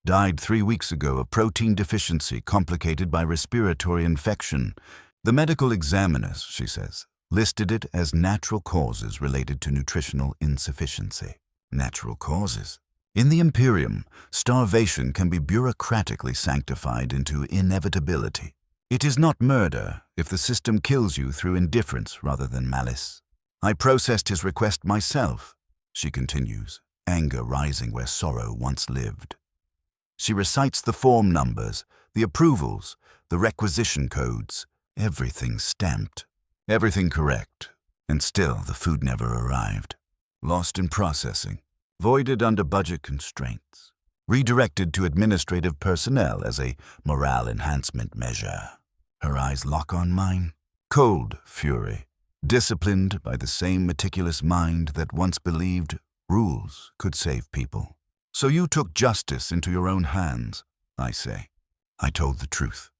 Died 3 weeks ago of protein deficiency complicated by respiratory infection. The medical examiners, she says, listed it as natural causes related to nutritional insufficiency. Natural causes. In the Imperium, starvation can be bureaucratically sanctified into inevitability. It is not murder if the system kills you through indifference rather than malice. I processed his request myself, she continues, anger rising where sorrow once lived. She recites the form numbers, the approvals, the requisition codes, everything stamped, everything correct, and still the food never arrived. Lost in processing, voided under budget constraints, redirected to administrative personnel as a morale enhancement measure. Her eyes lock on mine, cold fury. Disciplined by the same meticulous mind that once believed rules could save people. So you took justice into your own hands, I say. I told the truth.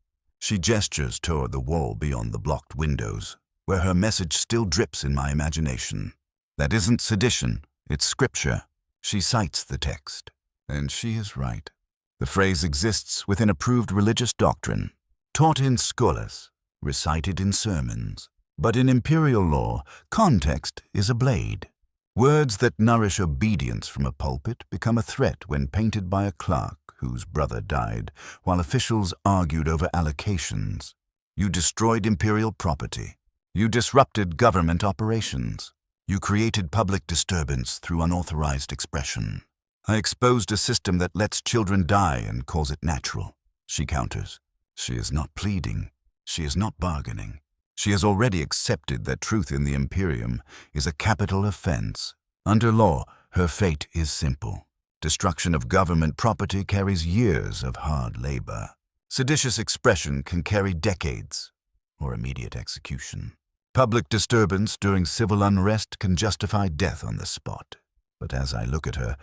She gestures toward the wall beyond the blocked windows, where her message still drips in my imagination. That isn't sedition, it's scripture. She cites the text, and she is right. The phrase exists within approved religious doctrine, taught in scholas, recited in sermons. But in imperial law, context is a blade. Words that nourish obedience from a pulpit become a threat when painted by a clerk whose brother died, while officials argued over allocations. You destroyed imperial property. You disrupted government operations. You created public disturbance through unauthorized expression. I exposed a system that lets children die and calls it natural. She counters. She is not pleading. She is not bargaining. She has already accepted that truth in the Imperium is a capital offense. Under law, her fate is simple. Destruction of government property carries years of hard labor. Seditious expression can carry decades or immediate execution. Public disturbance during civil unrest can justify death on the spot. But as I look at her,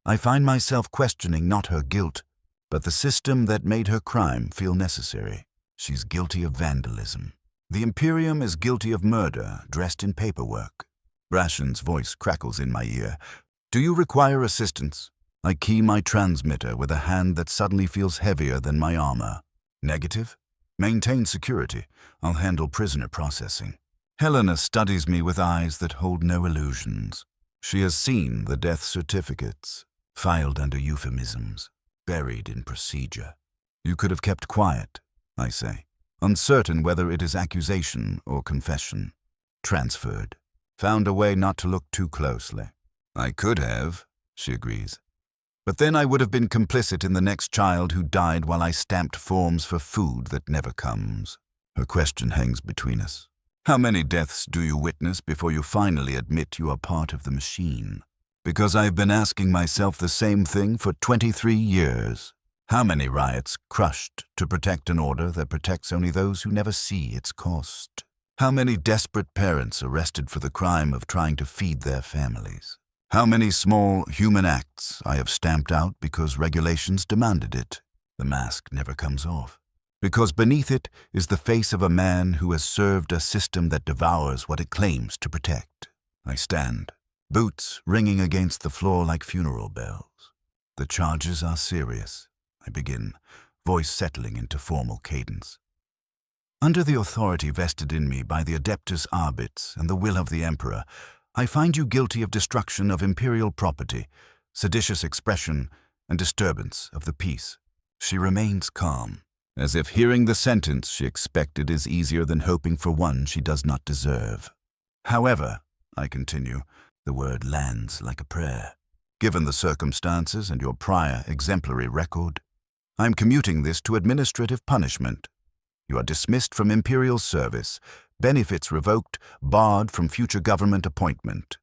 I find myself questioning not her guilt, but the system that made her crime feel necessary. She's guilty of vandalism. The Imperium is guilty of murder dressed in paperwork. Brashen's voice crackles in my ear. Do you require assistance? I key my transmitter with a hand that suddenly feels heavier than my armor. Negative? Maintain security. I'll handle prisoner processing. Helena studies me with eyes that hold no illusions. She has seen the death certificates, filed under euphemisms, buried in procedure. You could have kept quiet, I say, uncertain whether it is accusation or confession. Transferred. Found a way not to look too closely. I could have, she agrees. But then I would have been complicit in the next child who died while I stamped forms for food that never comes. Her question hangs between us. How many deaths do you witness before you finally admit you are part of the machine? Because I've been asking myself the same thing for 23 years. How many riots crushed to protect an order that protects only those who never see its cost? How many desperate parents arrested for the crime of trying to feed their families? How many small human acts I have stamped out because regulations demanded it? The mask never comes off. Because beneath it is the face of a man who has served a system that devours what it claims to protect. I stand, boots ringing against the floor like funeral bells. The charges are serious. I begin, voice settling into formal cadence. Under the authority vested in me by the Adeptus Arbits and the will of the Emperor, I find you guilty of destruction of imperial property, seditious expression, and disturbance of the peace. She remains calm, as if hearing the sentence she expected is easier than hoping for one she does not deserve. However, I continue, the word lands like a prayer. Given the circumstances and your prior exemplary record, I'm commuting this to administrative punishment. You are dismissed from Imperial service, benefits revoked, barred from future government appointment.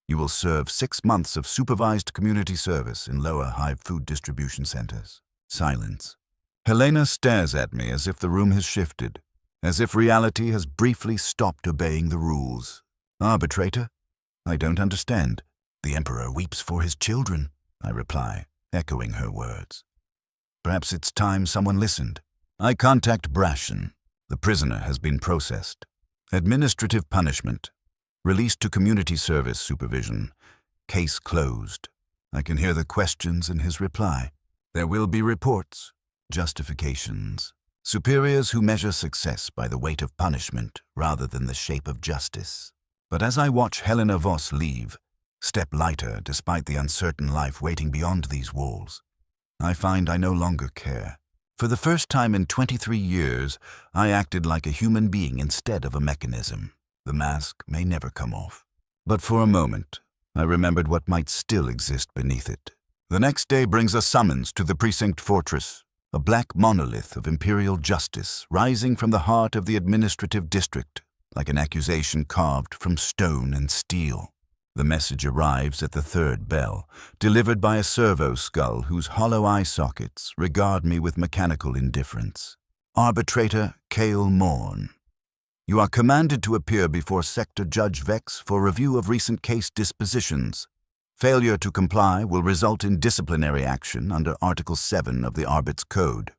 You will serve 6 months of supervised community service in lower hive food distribution centers. Silence. Helena stares at me as if the room has shifted, as if reality has briefly stopped obeying the rules. Arbitrator? I don't understand. The Emperor weeps for his children, I reply, echoing her words. Perhaps it's time someone listened. I contact Brashen. The prisoner has been processed. Administrative punishment. Released to community service supervision. Case closed. I can hear the questions in his reply. There will be reports, justifications. Superiors who measure success by the weight of punishment rather than the shape of justice. But as I watch Helena Voss leave, step lighter despite the uncertain life waiting beyond these walls, I find I no longer care. For the first time in 23 years, I acted like a human being instead of a mechanism. The mask may never come off. But for a moment, I remembered what might still exist beneath it. The next day brings a summons to the precinct fortress, a black monolith of imperial justice rising from the heart of the administrative district, like an accusation carved from stone and steel. The message arrives at the third bell, delivered by a servo skull whose hollow eye sockets regard me with mechanical indifference. Arbitrator Cale Morn. You are commanded to appear before Sector Judge Vex for review of recent case dispositions. Failure to comply will result in disciplinary action under Article 7 of the Arbit's Code.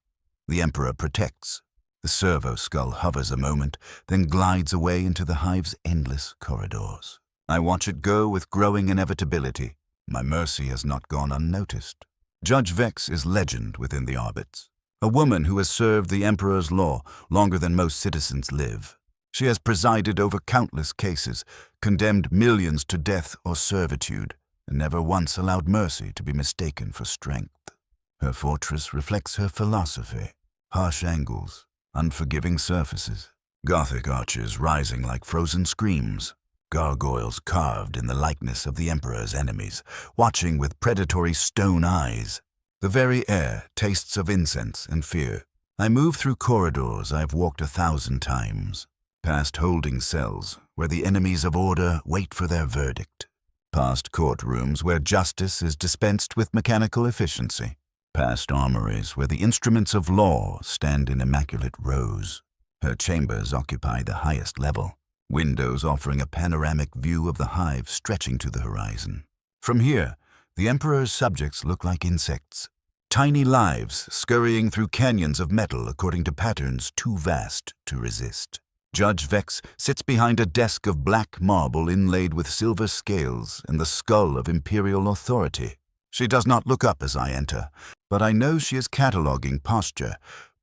The Emperor protects. The servo skull hovers a moment, then glides away into the hive's endless corridors. I watch it go with growing inevitability. My mercy has not gone unnoticed. Judge Vex is legend within the Arbits. A woman who has served the Emperor's law longer than most citizens live. She has presided over countless cases, condemned millions to death or servitude, and never once allowed mercy to be mistaken for strength. Her fortress reflects her philosophy. Harsh angles, unforgiving surfaces, Gothic arches rising like frozen screams, gargoyles carved in the likeness of the Emperor's enemies, watching with predatory stone eyes. The very air tastes of incense and fear. I move through corridors I've walked 1,000 times, past holding cells where the enemies of order wait for their verdict, past courtrooms where justice is dispensed with mechanical efficiency, past armories where the instruments of law stand in immaculate rows. Her chambers occupy the highest level, windows offering a panoramic view of the hive stretching to the horizon. From here, the Emperor's subjects look like insects, tiny lives scurrying through canyons of metal according to patterns too vast to resist. Judge Vex sits behind a desk of black marble inlaid with silver scales and the skull of imperial authority. She does not look up as I enter, but I know she is cataloging posture,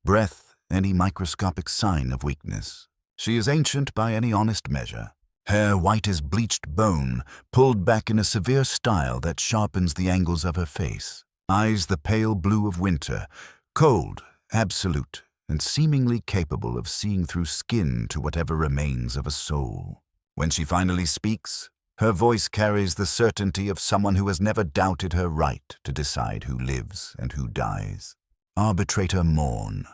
breath, any microscopic sign of weakness. She is ancient by any honest measure. Hair white as bleached bone, pulled back in a severe style that sharpens the angles of her face. Eyes the pale blue of winter, cold, absolute, and seemingly capable of seeing through skin to whatever remains of a soul. When she finally speaks, her voice carries the certainty of someone who has never doubted her right to decide who lives and who dies. Arbitrator Morn.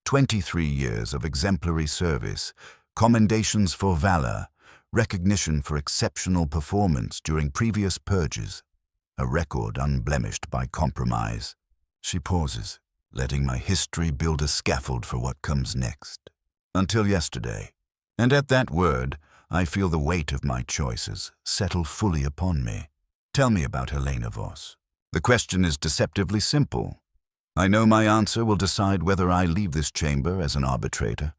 23 years of exemplary service, commendations for valor, recognition for exceptional performance during previous purges, a record unblemished by compromise. She pauses, letting my history build a scaffold for what comes next. Until yesterday. And at that word, I feel the weight of my choices settle fully upon me. Tell me about Helena Voss. The question is deceptively simple. I know my answer will decide whether I leave this chamber as an arbitrator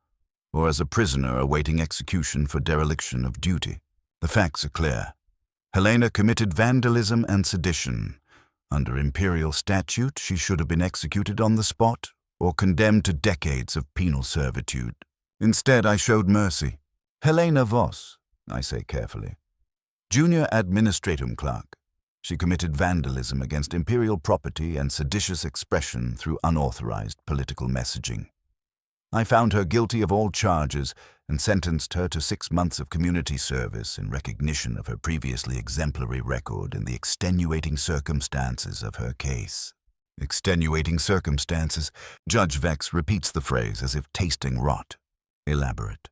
or as a prisoner awaiting execution for dereliction of duty. The facts are clear. Helena committed vandalism and sedition. Under imperial statute, she should have been executed on the spot or condemned to decades of penal servitude. Instead, I showed mercy. Helena Voss, I say carefully. Junior administratum clerk. She committed vandalism against imperial property and seditious expression through unauthorized political messaging. I found her guilty of all charges and sentenced her to 6 months of community service in recognition of her previously exemplary record and the extenuating circumstances of her case. Extenuating circumstances. Judge Vex repeats the phrase as if tasting rot. Elaborate.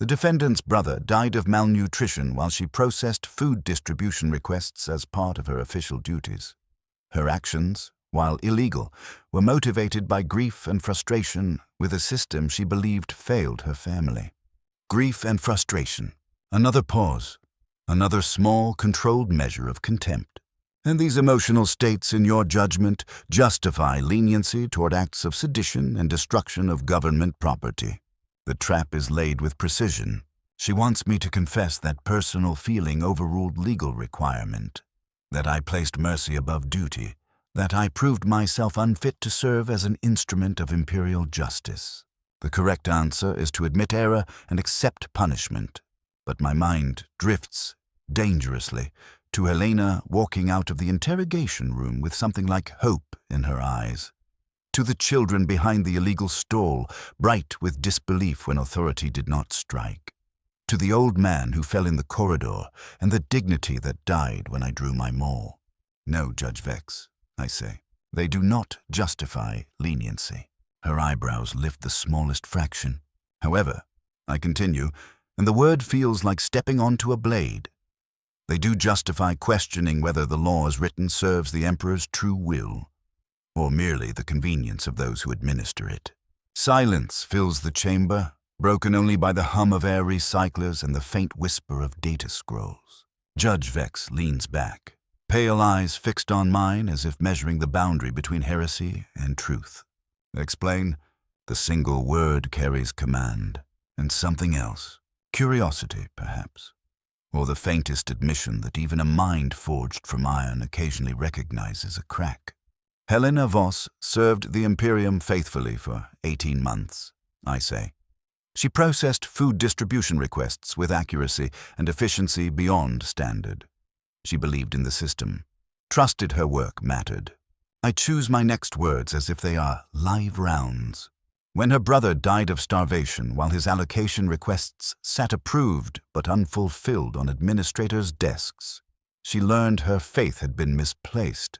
The defendant's brother died of malnutrition while she processed food distribution requests as part of her official duties. Her actions, while illegal, were motivated by grief and frustration with a system she believed failed her family. Grief and frustration. Another pause. Another small, controlled measure of contempt. And these emotional states, in your judgment, justify leniency toward acts of sedition and destruction of government property. The trap is laid with precision. She wants me to confess that personal feeling overruled legal requirement, that I placed mercy above duty, that I proved myself unfit to serve as an instrument of imperial justice. The correct answer is to admit error and accept punishment, but my mind drifts dangerously to Helena walking out of the interrogation room with something like hope in her eyes, to the children behind the illegal stall, bright with disbelief when authority did not strike, to the old man who fell in the corridor and the dignity that died when I drew my maul. No, Judge Vex, I say, they do not justify leniency. Her eyebrows lift the smallest fraction. However, I continue, and the word feels like stepping onto a blade. They do justify questioning whether the law as written serves the Emperor's true will, or merely the convenience of those who administer it. Silence fills the chamber, broken only by the hum of air recyclers and the faint whisper of data scrolls. Judge Vex leans back, pale eyes fixed on mine as if measuring the boundary between heresy and truth. Explain. The single word carries command, and something else. Curiosity, perhaps. Or the faintest admission that even a mind forged from iron occasionally recognizes a crack. Helena Voss served the Imperium faithfully for 18 months, I say. She processed food distribution requests with accuracy and efficiency beyond standard. She believed in the system, trusted her work mattered. I choose my next words as if they are live rounds. When her brother died of starvation while his allocation requests sat approved but unfulfilled on administrators' desks, she learned her faith had been misplaced.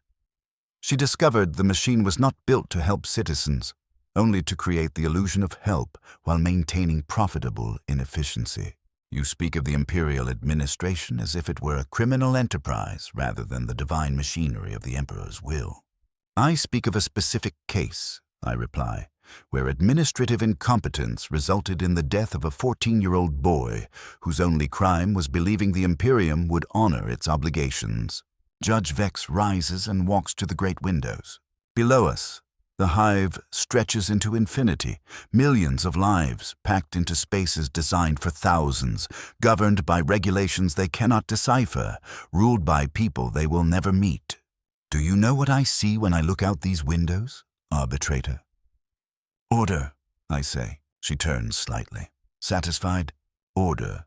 She discovered the machine was not built to help citizens, only to create the illusion of help while maintaining profitable inefficiency. You speak of the imperial administration as if it were a criminal enterprise rather than the divine machinery of the Emperor's will. I speak of a specific case, I reply, where administrative incompetence resulted in the death of a 14-year-old boy whose only crime was believing the Imperium would honor its obligations. Judge Vex rises and walks to the great windows. Below us, the hive stretches into infinity, millions of lives packed into spaces designed for thousands, governed by regulations they cannot decipher, ruled by people they will never meet. Do you know what I see when I look out these windows, arbitrator? Order, I say. She turns slightly. Satisfied? Order.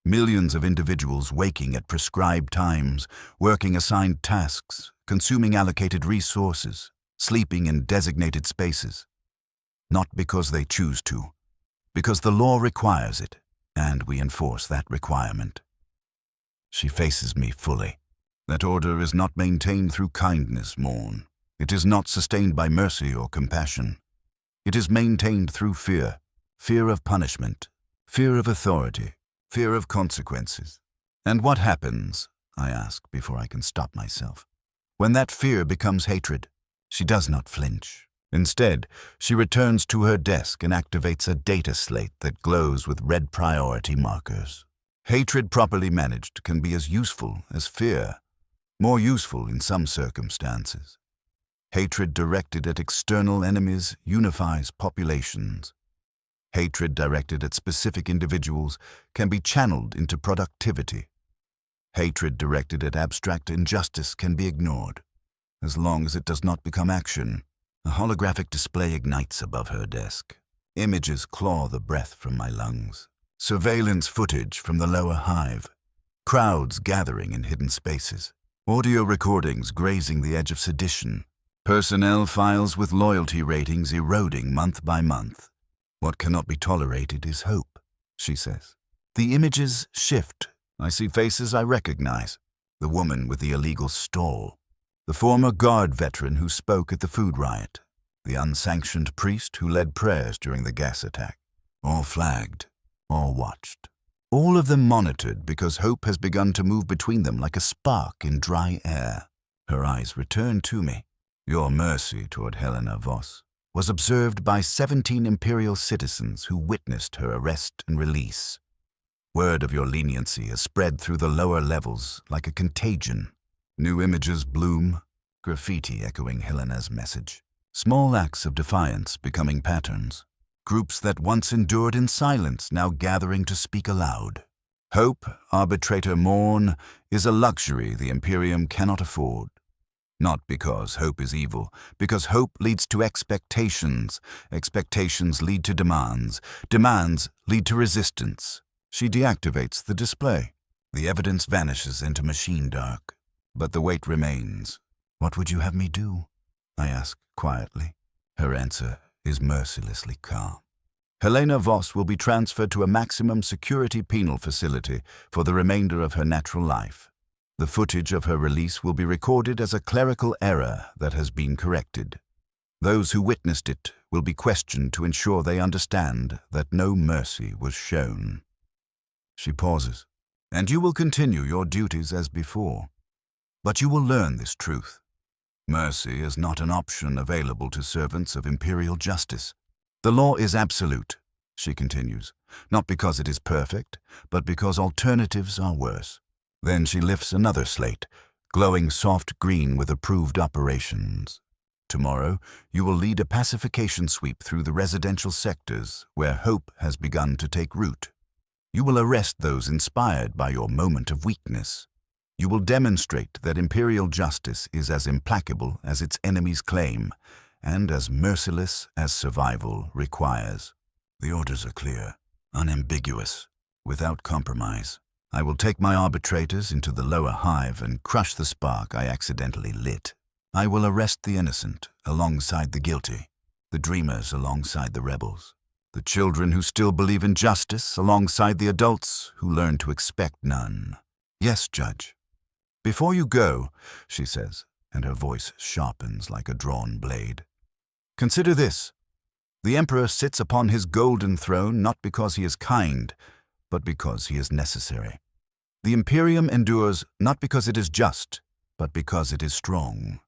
Millions of individuals waking at prescribed times, working assigned tasks, consuming allocated resources, sleeping in designated spaces. Not because they choose to, because the law requires it, and we enforce that requirement. She faces me fully. That order is not maintained through kindness, Morn. It is not sustained by mercy or compassion. It is maintained through fear, fear of punishment, fear of authority, fear of consequences. And what happens, I ask before I can stop myself, when that fear becomes hatred? She does not flinch. Instead, she returns to her desk and activates a data slate that glows with red priority markers. Hatred properly managed can be as useful as fear, more useful in some circumstances. Hatred directed at external enemies unifies populations. Hatred directed at specific individuals can be channeled into productivity. Hatred directed at abstract injustice can be ignored. As long as it does not become action, a holographic display ignites above her desk. Images claw the breath from my lungs. Surveillance footage from the lower hive. Crowds gathering in hidden spaces. Audio recordings grazing the edge of sedition. Personnel files with loyalty ratings eroding month by month. What cannot be tolerated is hope, she says. The images shift. I see faces I recognize. The woman with the illegal stall. The former Guard veteran who spoke at the food riot. The unsanctioned priest who led prayers during the gas attack. All flagged, all watched. All of them monitored because hope has begun to move between them like a spark in dry air. Her eyes returned to me. Your mercy toward Helena Voss was observed by 17 Imperial citizens who witnessed her arrest and release. Word of your leniency has spread through the lower levels like a contagion. New images bloom, graffiti echoing Helena's message. Small acts of defiance becoming patterns. Groups that once endured in silence now gathering to speak aloud. Hope, arbitrator mourn, is a luxury the Imperium cannot afford. Not because hope is evil, because hope leads to expectations. Expectations lead to demands. Demands lead to resistance. She deactivates the display. The evidence vanishes into machine dark. But the weight remains. What would you have me do? I ask quietly. Her answer is mercilessly calm. Helena Voss will be transferred to a maximum security penal facility for the remainder of her natural life. The footage of her release will be recorded as a clerical error that has been corrected. Those who witnessed it will be questioned to ensure they understand that no mercy was shown. She pauses. And you will continue your duties as before. But you will learn this truth. Mercy is not an option available to servants of imperial justice. The law is absolute, she continues, not because it is perfect, but because alternatives are worse. Then she lifts another slate, glowing soft green with approved operations. Tomorrow, you will lead a pacification sweep through the residential sectors where hope has begun to take root. You will arrest those inspired by your moment of weakness. You will demonstrate that imperial justice is as implacable as its enemies claim, and as merciless as survival requires. The orders are clear, unambiguous, without compromise. I will take my arbitrators into the lower hive and crush the spark I accidentally lit. I will arrest the innocent alongside the guilty, the dreamers alongside the rebels, the children who still believe in justice alongside the adults who learn to expect none. Yes, Judge. Before you go, she says, and her voice sharpens like a drawn blade. Consider this. The Emperor sits upon his golden throne not because he is kind, but because he is necessary. The Imperium endures not because it is just, but because it is strong.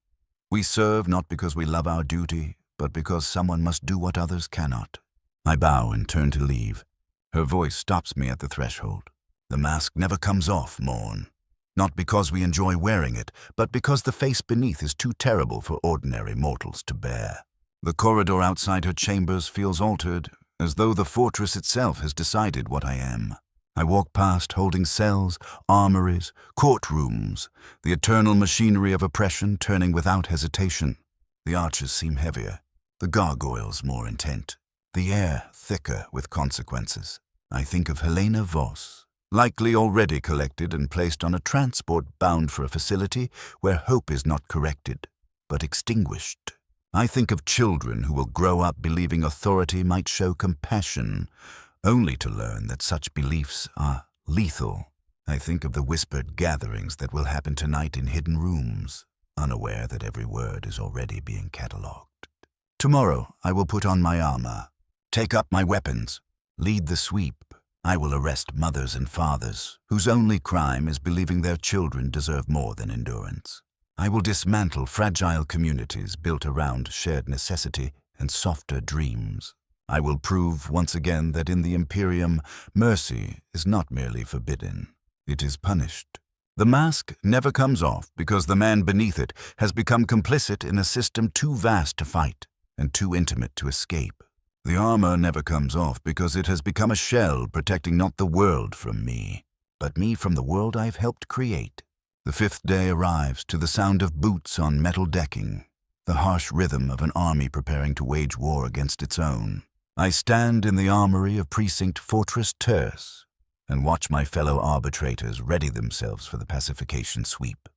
We serve not because we love our duty, but because someone must do what others cannot. I bow and turn to leave. Her voice stops me at the threshold. The mask never comes off, Morn. Not because we enjoy wearing it, but because the face beneath is too terrible for ordinary mortals to bear. The corridor outside her chambers feels altered, as though the fortress itself has decided what I am. I walk past holding cells, armories, courtrooms, the eternal machinery of oppression turning without hesitation. The arches seem heavier, the gargoyles more intent, the air thicker with consequences. I think of Helena Voss, likely already collected and placed on a transport bound for a facility where hope is not corrected, but extinguished. I think of children who will grow up believing authority might show compassion, only to learn that such beliefs are lethal. I think of the whispered gatherings that will happen tonight in hidden rooms, unaware that every word is already being catalogued. Tomorrow I will put on my armor, take up my weapons, lead the sweep. I will arrest mothers and fathers whose only crime is believing their children deserve more than endurance. I will dismantle fragile communities built around shared necessity and softer dreams. I will prove once again that in the Imperium, mercy is not merely forbidden, it is punished. The mask never comes off because the man beneath it has become complicit in a system too vast to fight and too intimate to escape. The armor never comes off because it has become a shell protecting not the world from me, but me from the world I've helped create. The fifth day arrives to the sound of boots on metal decking, the harsh rhythm of an army preparing to wage war against its own. I stand in the armory of Precinct Fortress Terse and watch my fellow arbitrators ready themselves for the pacification sweep.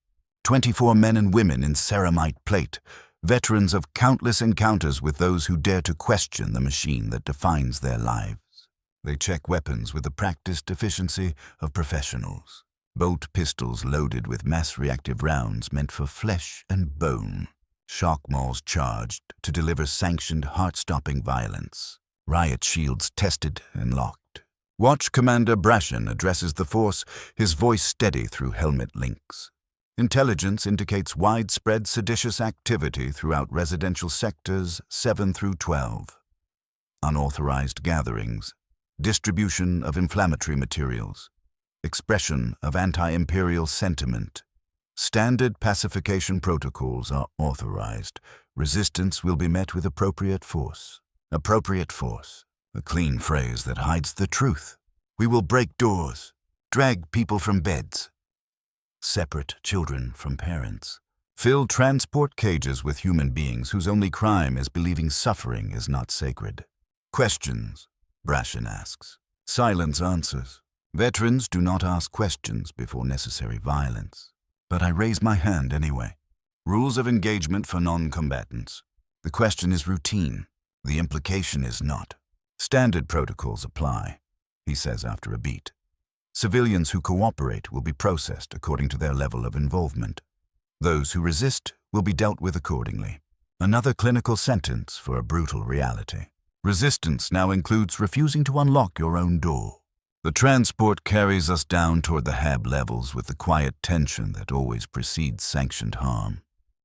24 men and women in ceramite plate, veterans of countless encounters with those who dare to question the machine that defines their lives. They check weapons with the practiced efficiency of professionals. bolt pistols loaded with mass-reactive rounds meant for flesh and bone, shock mauls charged to deliver sanctioned, heart-stopping violence, riot shields tested and locked. Watch Commander Brashen addresses the force, his voice steady through helmet links. Intelligence indicates widespread seditious activity throughout residential sectors 7 through 12. Unauthorized gatherings, distribution of inflammatory materials, expression of anti-imperial sentiment. Standard pacification protocols are authorized. Resistance will be met with appropriate force. Appropriate force, a clean phrase that hides the truth. We will break doors, drag people from beds, separate children from parents, fill transport cages with human beings whose only crime is believing suffering is not sacred. Questions, Brashen asks. Silence answers. Veterans do not ask questions before necessary violence. But I raise my hand anyway. Rules of engagement for non-combatants. The question is routine. The implication is not. Standard protocols apply, he says after a beat. Civilians who cooperate will be processed according to their level of involvement. Those who resist will be dealt with accordingly. Another clinical sentence for a brutal reality. Resistance now includes refusing to unlock your own door. The transport carries us down toward the hab levels with the quiet tension that always precedes sanctioned harm.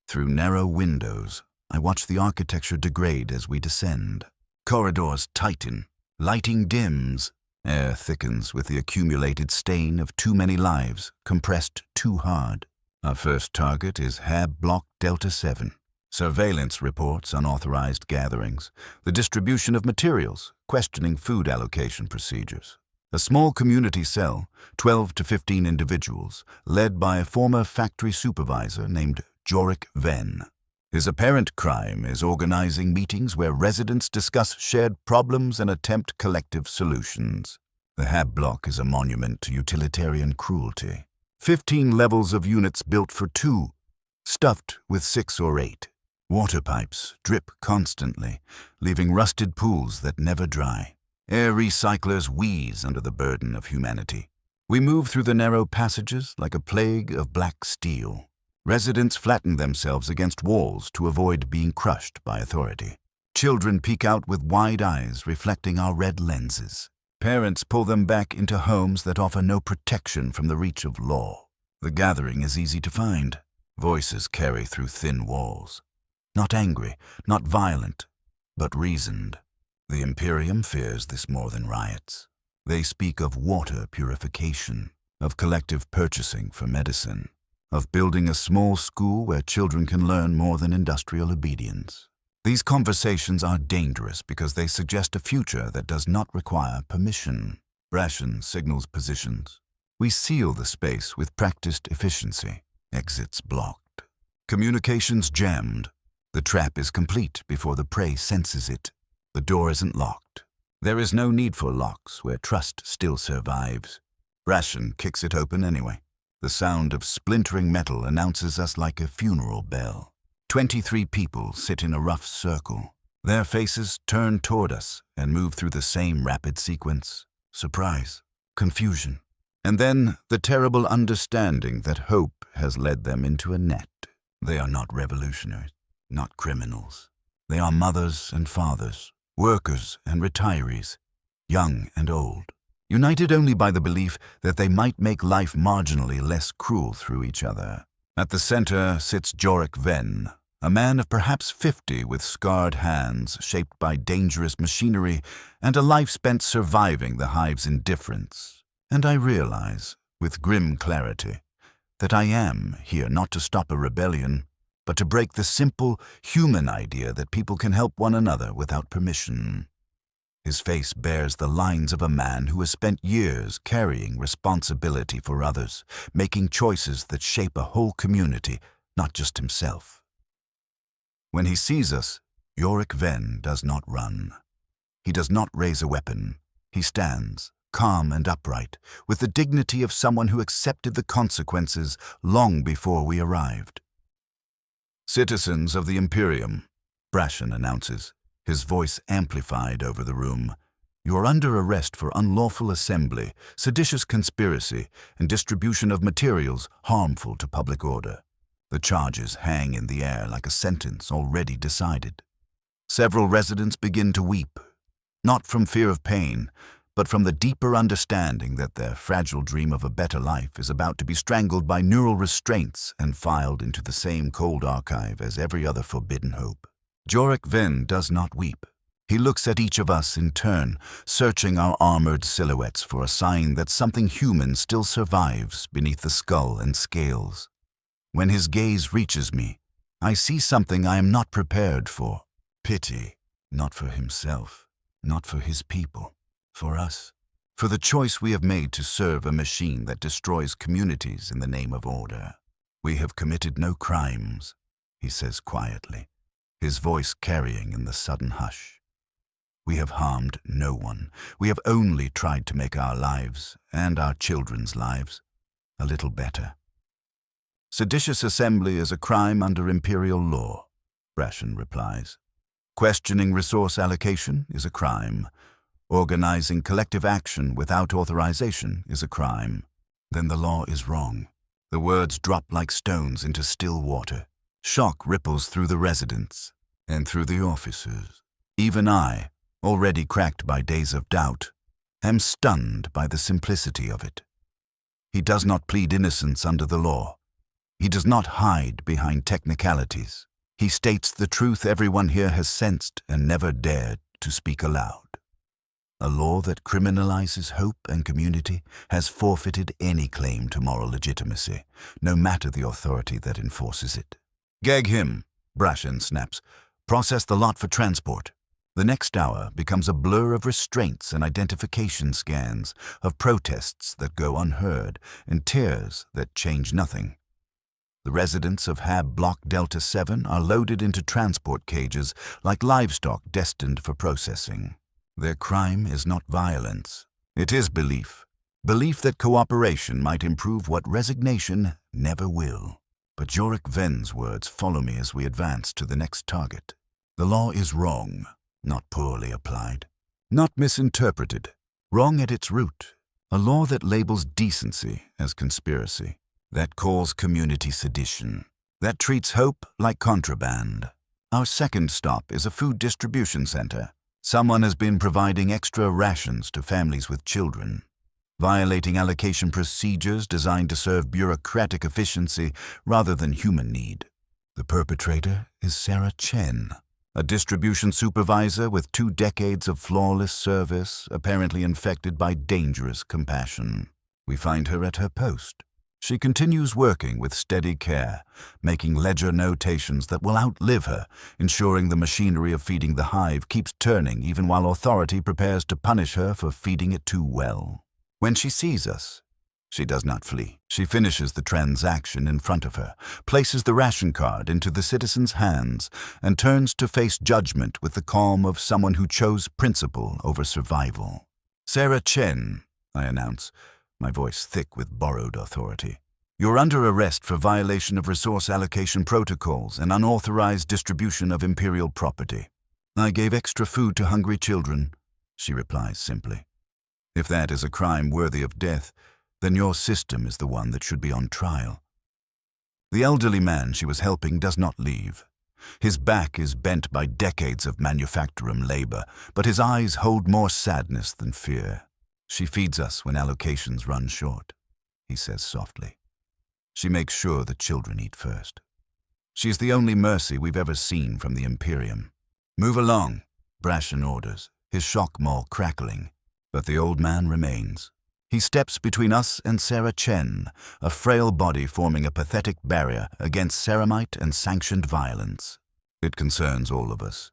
Through narrow windows, I watch the architecture degrade as we descend. Corridors tighten, lighting dims. Air thickens with the accumulated stain of too many lives, compressed too hard. Our first target is Hab Block Delta 7. Surveillance reports unauthorized gatherings, the distribution of materials, questioning food allocation procedures. A small community cell, 12 to 15 individuals, led by a former factory supervisor named Jorik Venn. His apparent crime is organizing meetings where residents discuss shared problems and attempt collective solutions. The Hab Block is a monument to utilitarian cruelty. 15 levels of units built for 2, stuffed with 6 or 8. Water pipes drip constantly, leaving rusted pools that never dry. Air recyclers wheeze under the burden of humanity. We move through the narrow passages like a plague of black steel. Residents flatten themselves against walls to avoid being crushed by authority. Children peek out with wide eyes reflecting our red lenses. Parents pull them back into homes that offer no protection from the reach of law. The gathering is easy to find. Voices carry through thin walls. Not angry, not violent, but reasoned. The Imperium fears this more than riots. They speak of water purification, of collective purchasing for medicine, of building a small school where children can learn more than industrial obedience. These conversations are dangerous because they suggest a future that does not require permission. Brashen signals positions. We seal the space with practiced efficiency. Exits blocked. Communications jammed. The trap is complete before the prey senses it. The door isn't locked. There is no need for locks where trust still survives. Brashen kicks it open anyway. The sound of splintering metal announces us like a funeral bell. 23 people sit in a rough circle. Their faces turn toward us and move through the same rapid sequence. Surprise, confusion, and then the terrible understanding that hope has led them into a net. They are not revolutionaries, not criminals. They are mothers and fathers, workers and retirees, young and old, united only by the belief that they might make life marginally less cruel through each other. At the center sits Jorik Venn, a man of perhaps 50 with scarred hands shaped by dangerous machinery and a life spent surviving the hive's indifference. And I realize, with grim clarity, that I am here not to stop a rebellion, but to break the simple, human idea that people can help one another without permission. His face bears the lines of a man who has spent years carrying responsibility for others, making choices that shape a whole community, not just himself. When he sees us, Jorik Venn does not run. He does not raise a weapon. He stands, calm and upright, with the dignity of someone who accepted the consequences long before we arrived. "Citizens of the Imperium," Brashen announces, his voice amplified over the room. You are under arrest for unlawful assembly, seditious conspiracy, and distribution of materials harmful to public order. The charges hang in the air like a sentence already decided. Several residents begin to weep, not from fear of pain, but from the deeper understanding that their fragile dream of a better life is about to be strangled by neural restraints and filed into the same cold archive as every other forbidden hope. Jorik Ven does not weep. He looks at each of us in turn, searching our armored silhouettes for a sign that something human still survives beneath the skull and scales. When his gaze reaches me, I see something I am not prepared for. Pity, not for himself, not for his people, for us, for the choice we have made to serve a machine that destroys communities in the name of order. We have committed no crimes, he says quietly, his voice carrying in the sudden hush. We have harmed no one. We have only tried to make our lives, and our children's lives, a little better. Seditious assembly is a crime under Imperial law, Brashen replies. Questioning resource allocation is a crime. Organizing collective action without authorization is a crime. Then the law is wrong. The words drop like stones into still water. Shock ripples through the residents and through the officers. Even I, already cracked by days of doubt, am stunned by the simplicity of it. He does not plead innocence under the law. He does not hide behind technicalities. He states the truth everyone here has sensed and never dared to speak aloud. A law that criminalizes hope and community has forfeited any claim to moral legitimacy, no matter the authority that enforces it. Gag him, Brashen snaps. Process the lot for transport. The next hour becomes a blur of restraints and identification scans, of protests that go unheard, and tears that change nothing. The residents of Hab Block Delta 7 are loaded into transport cages like livestock destined for processing. Their crime is not violence. It is belief. Belief that cooperation might improve what resignation never will. But Jorik Ven's words follow me as we advance to the next target. The law is wrong. Not poorly applied, not misinterpreted, wrong at its root. A law that labels decency as conspiracy, that calls community sedition, that treats hope like contraband. Our second stop is a food distribution center. Someone has been providing extra rations to families with children, violating allocation procedures designed to serve bureaucratic efficiency rather than human need. The perpetrator is Sarah Chen, a distribution supervisor with 2 decades of flawless service, apparently infected by dangerous compassion. We find her at her post. She continues working with steady care, making ledger notations that will outlive her, ensuring the machinery of feeding the hive keeps turning even while authority prepares to punish her for feeding it too well. When she sees us, she does not flee. She finishes the transaction in front of her, places the ration card into the citizen's hands, and turns to face judgment with the calm of someone who chose principle over survival. Sarah Chen, I announce, my voice thick with borrowed authority. You're under arrest for violation of resource allocation protocols and unauthorized distribution of Imperial property. I gave extra food to hungry children, she replies simply. If that is a crime worthy of death, then your system is the one that should be on trial. The elderly man she was helping does not leave. His back is bent by decades of manufacturing labor, but his eyes hold more sadness than fear. She feeds us when allocations run short, he says softly. She makes sure the children eat first. She's the only mercy we've ever seen from the Imperium. Move along, Brashen orders, his shock maul crackling, but the old man remains. He steps between us and Sarah Chen, a frail body forming a pathetic barrier against ceramite and sanctioned violence. It concerns all of us.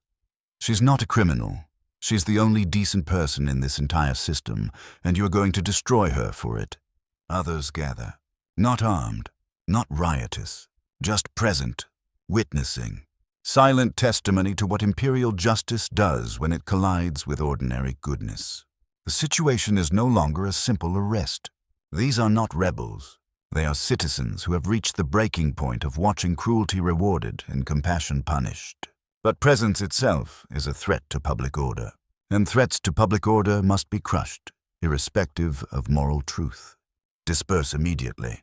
She's not a criminal. She's the only decent person in this entire system, and you're going to destroy her for it. Others gather, not armed, not riotous, just present, witnessing. Silent testimony to what Imperial justice does when it collides with ordinary goodness. The situation is no longer a simple arrest. These are not rebels. They are citizens who have reached the breaking point of watching cruelty rewarded and compassion punished. But presence itself is a threat to public order. and threats to public order must be crushed, irrespective of moral truth. Disperse immediately.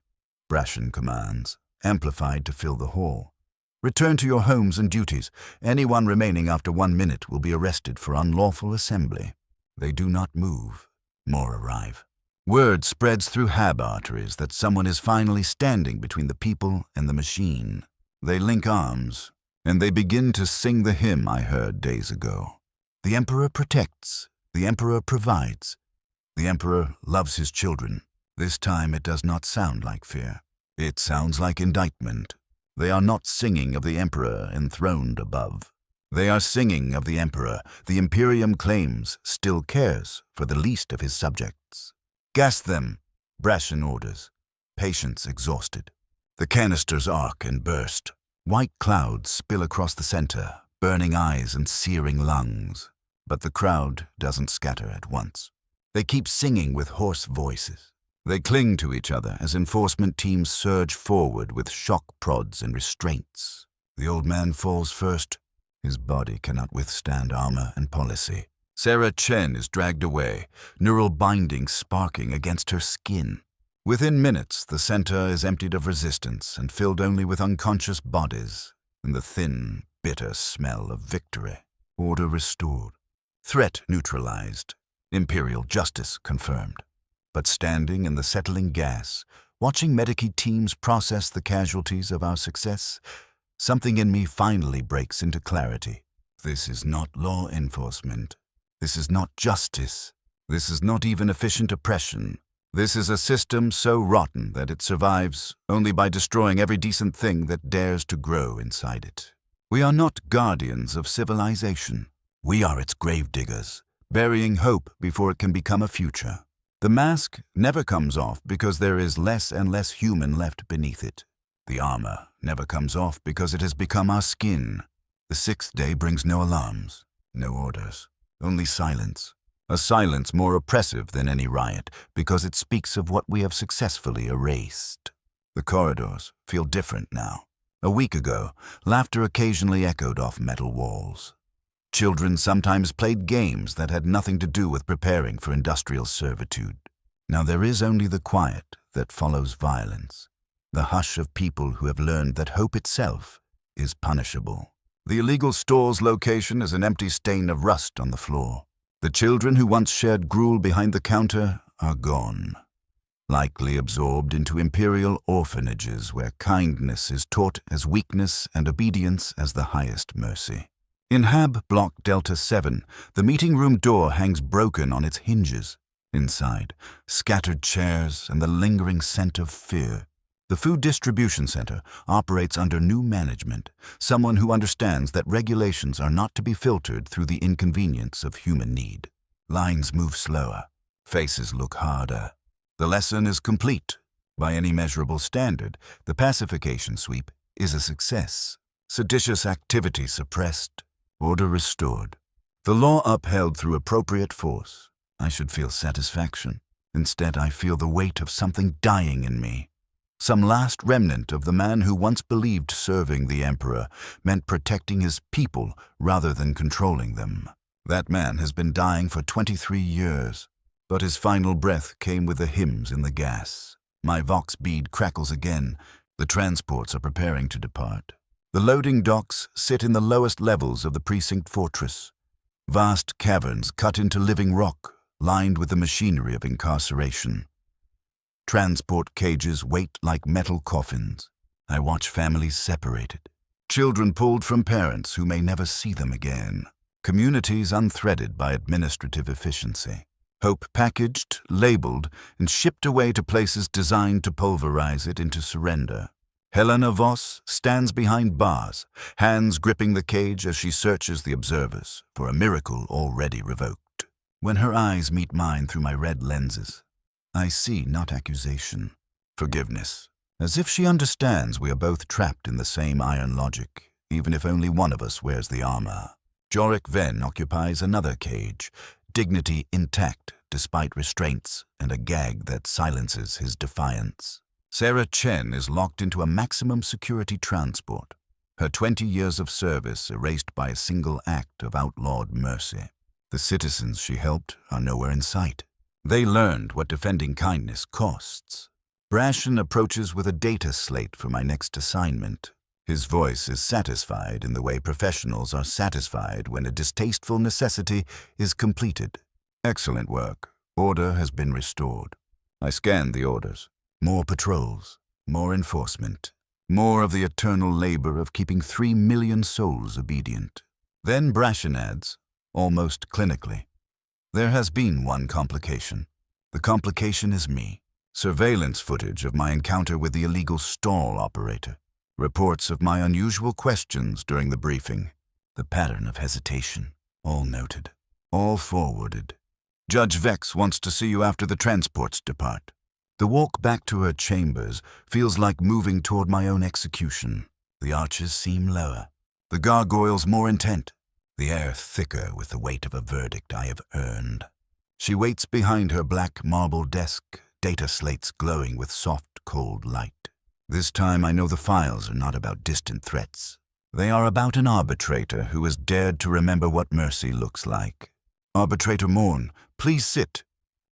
Brashen commands, amplified to fill the hall. Return to your homes and duties. Anyone remaining after 1 minute will be arrested for unlawful assembly. They do not move. More arrive. Word spreads through hab arteries that someone is finally standing between the people and the machine. They link arms, and they begin to sing the hymn I heard days ago. The Emperor protects. The Emperor provides. The Emperor loves his children. This time it does not sound like fear. It sounds like indictment. They are not singing of the Emperor enthroned above. They are singing of the Emperor the Imperium claims still cares for the least of his subjects. Gas them, Brashen orders. Patience exhausted. The canisters arc and burst. White clouds spill across the center, burning eyes and searing lungs. But the crowd doesn't scatter at once. They keep singing with hoarse voices. They cling to each other as enforcement teams surge forward with shock prods and restraints. The old man falls first. His body cannot withstand armor and policy. Sarah Chen is dragged away, neural bindings sparking against her skin. Within minutes, the center is emptied of resistance and filled only with unconscious bodies and the thin, bitter smell of victory. Order restored. Threat neutralized. Imperial justice confirmed. But standing in the settling gas, watching Medici teams process the casualties of our success, something in me finally breaks into clarity. This is not law enforcement. This is not justice. This is not even efficient oppression. This is a system so rotten that it survives only by destroying every decent thing that dares to grow inside it. We are not guardians of civilization. We are its gravediggers, burying hope before it can become a future. The mask never comes off because there is less and less human left beneath it. The armor never comes off because it has become our skin. The 6th day brings no alarms, no orders, only silence. A silence more oppressive than any riot because it speaks of what we have successfully erased. The corridors feel different now. A week ago, laughter occasionally echoed off metal walls. Children sometimes played games that had nothing to do with preparing for industrial servitude. Now there is only the quiet that follows violence, the hush of people who have learned that hope itself is punishable. The illegal store's location is an empty stain of rust on the floor. The children who once shared gruel behind the counter are gone, likely absorbed into imperial orphanages where kindness is taught as weakness and obedience as the highest mercy. In Hab Block Delta 7, the meeting room door hangs broken on its hinges. Inside, scattered chairs and the lingering scent of fear. The Food Distribution Center operates under new management, someone who understands that regulations are not to be filtered through the inconvenience of human need. Lines move slower. Faces look harder. The lesson is complete. By any measurable standard, the pacification sweep is a success. Seditious activity suppressed. Order restored. The law upheld through appropriate force. I should feel satisfaction. Instead, I feel the weight of something dying in me. Some last remnant of the man who once believed serving the Emperor meant protecting his people rather than controlling them. That man has been dying for 23 years, but his final breath came with the hymns in the gas. My Vox bead crackles again. The transports are preparing to depart. The loading docks sit in the lowest levels of the precinct fortress. Vast caverns cut into living rock, lined with the machinery of incarceration. Transport cages wait like metal coffins. I watch families separated. Children pulled from parents who may never see them again. Communities unthreaded by administrative efficiency. Hope packaged, labeled, and shipped away to places designed to pulverize it into surrender. Helena Voss stands behind bars, hands gripping the cage as she searches the observers for a miracle already revoked. When her eyes meet mine through my red lenses, I see not accusation, forgiveness, as if she understands we are both trapped in the same iron logic, even if only one of us wears the armor. Jorik Venn occupies another cage, dignity intact despite restraints and a gag that silences his defiance. Sarah Chen is locked into a maximum security transport, her 20 years of service erased by a single act of outlawed mercy. The citizens she helped are nowhere in sight. They learned what defending kindness costs. Brashen approaches with a data slate for my next assignment. His voice is satisfied in the way professionals are satisfied when a distasteful necessity is completed. Excellent work. Order has been restored. I scan the orders. More patrols, more enforcement, more of the eternal labor of keeping 3 million souls obedient. Then Brashen adds, almost clinically, there has been one complication. The complication is me. Surveillance footage of my encounter with the illegal stall operator. Reports of my unusual questions during the briefing. The pattern of hesitation. All noted. All forwarded. Judge Vex wants to see you after the transports depart. The walk back to her chambers feels like moving toward my own execution. The arches seem lower. The gargoyles more intent. The air thicker with the weight of a verdict I have earned. She waits behind her black marble desk, data slates glowing with soft, cold light. This time I know the files are not about distant threats. They are about an arbitrator who has dared to remember what mercy looks like. Arbitrator Morn, please sit.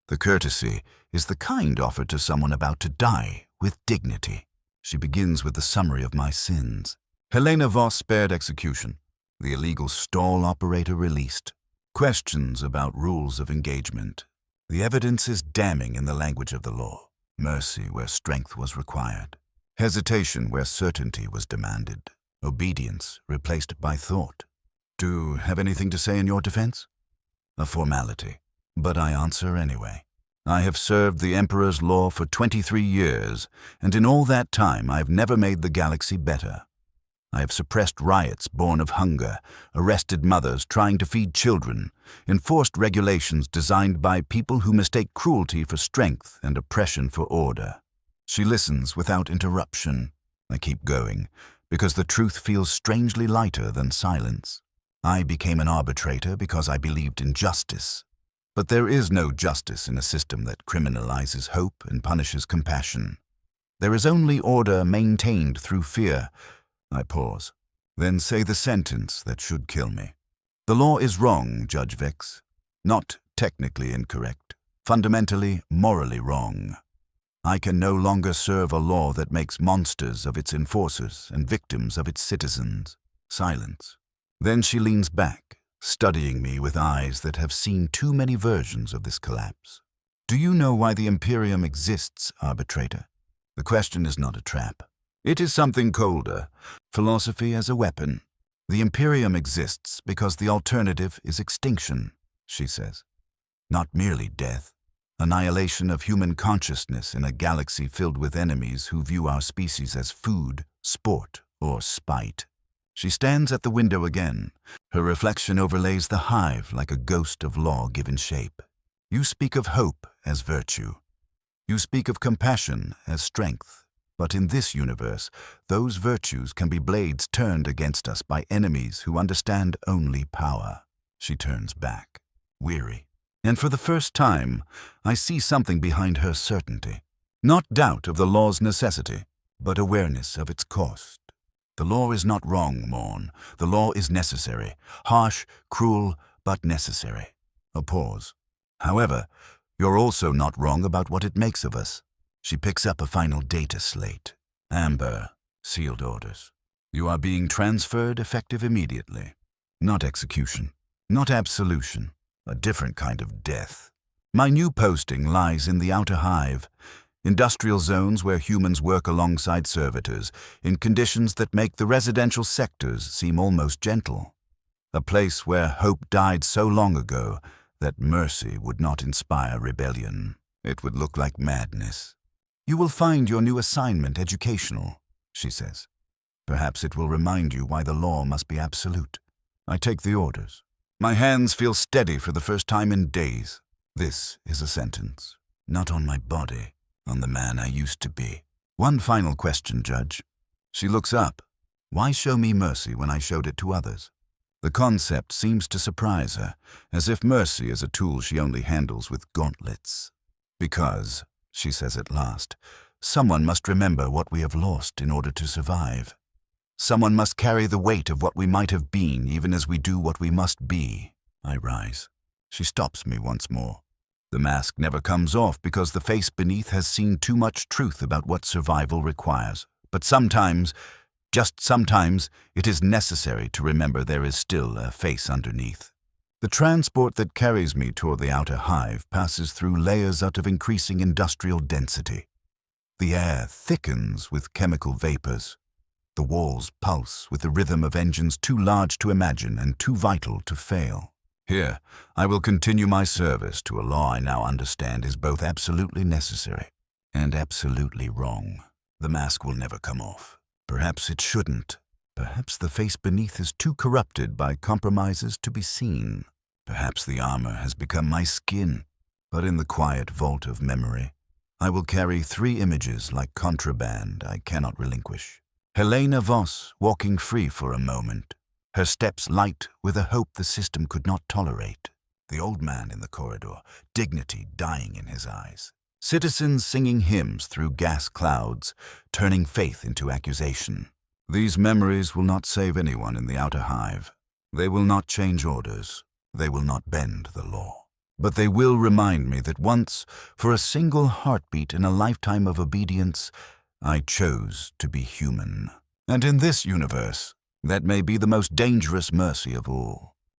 The courtesy is the kind offered to someone about to die with dignity. She begins with the summary of my sins. Helena Voss spared execution. The illegal stall operator released. Questions about rules of engagement. The evidence is damning in the language of the law. Mercy where strength was required. Hesitation where certainty was demanded. Obedience replaced by thought. Do you have anything to say in your defense? A formality, but I answer anyway. I have served the Emperor's law for 23 years, and in all that time I have never made the galaxy better. I have suppressed riots born of hunger, arrested mothers trying to feed children, enforced regulations designed by people who mistake cruelty for strength and oppression for order. She listens without interruption. I keep going, because the truth feels strangely lighter than silence. I became an arbitrator because I believed in justice. But there is no justice in a system that criminalizes hope and punishes compassion. There is only order maintained through fear. I pause, then say the sentence that should kill me. The law is wrong, Judge Vex. Not technically incorrect, fundamentally, morally wrong. I can no longer serve a law that makes monsters of its enforcers and victims of its citizens. Silence. Then she leans back, studying me with eyes that have seen too many versions of this collapse. Do you know why the Imperium exists, arbitrator? The question is not a trap. It is something colder. Philosophy as a weapon. The Imperium exists because the alternative is extinction, she says. Not merely death. Annihilation of human consciousness in a galaxy filled with enemies who view our species as food, sport, or spite. She stands at the window again. Her reflection overlays the hive like a ghost of law given shape. You speak of hope as virtue. You speak of compassion as strength. But in this universe, those virtues can be blades turned against us by enemies who understand only power. She turns back, weary. And for the first time, I see something behind her certainty. Not doubt of the law's necessity, but awareness of its cost. The law is not wrong, Morn. The law is necessary. Harsh, cruel, but necessary. A pause. However, you're also not wrong about what it makes of us. She picks up a final data slate. Amber, sealed orders. You are being transferred effective immediately. Not execution. Not absolution. A different kind of death. My new posting lies in the outer hive. Industrial zones where humans work alongside servitors, in conditions that make the residential sectors seem almost gentle. A place where hope died so long ago that mercy would not inspire rebellion. It would look like madness. You will find your new assignment educational, she says. Perhaps it will remind you why the law must be absolute. I take the orders. My hands feel steady for the first time in days. This is a sentence. Not on my body, on the man I used to be. One final question, Judge. She looks up. Why show me mercy when I showed it to others? The concept seems to surprise her, as if mercy is a tool she only handles with gauntlets. Because, she says at last, someone must remember what we have lost in order to survive. Someone must carry the weight of what we might have been even as we do what we must be. I rise. She stops me once more. The mask never comes off because the face beneath has seen too much truth about what survival requires. But sometimes, just sometimes, it is necessary to remember there is still a face underneath. The transport that carries me toward the outer hive passes through layers out of increasing industrial density. The air thickens with chemical vapors. The walls pulse with the rhythm of engines too large to imagine and too vital to fail. Here, I will continue my service to a law I now understand is both absolutely necessary and absolutely wrong. The mask will never come off. Perhaps it shouldn't. Perhaps the face beneath is too corrupted by compromises to be seen. Perhaps the armor has become my skin. But in the quiet vault of memory, I will carry 3 images like contraband I cannot relinquish. Helena Voss walking free for a moment, her steps light with a hope the system could not tolerate. The old man in the corridor, dignity dying in his eyes. Citizens singing hymns through gas clouds, turning faith into accusation. These memories will not save anyone in the outer hive. They will not change orders. They will not bend the law. But they will remind me that once, for a single heartbeat in a lifetime of obedience, I chose to be human. And in this universe, that may be the most dangerous mercy of all.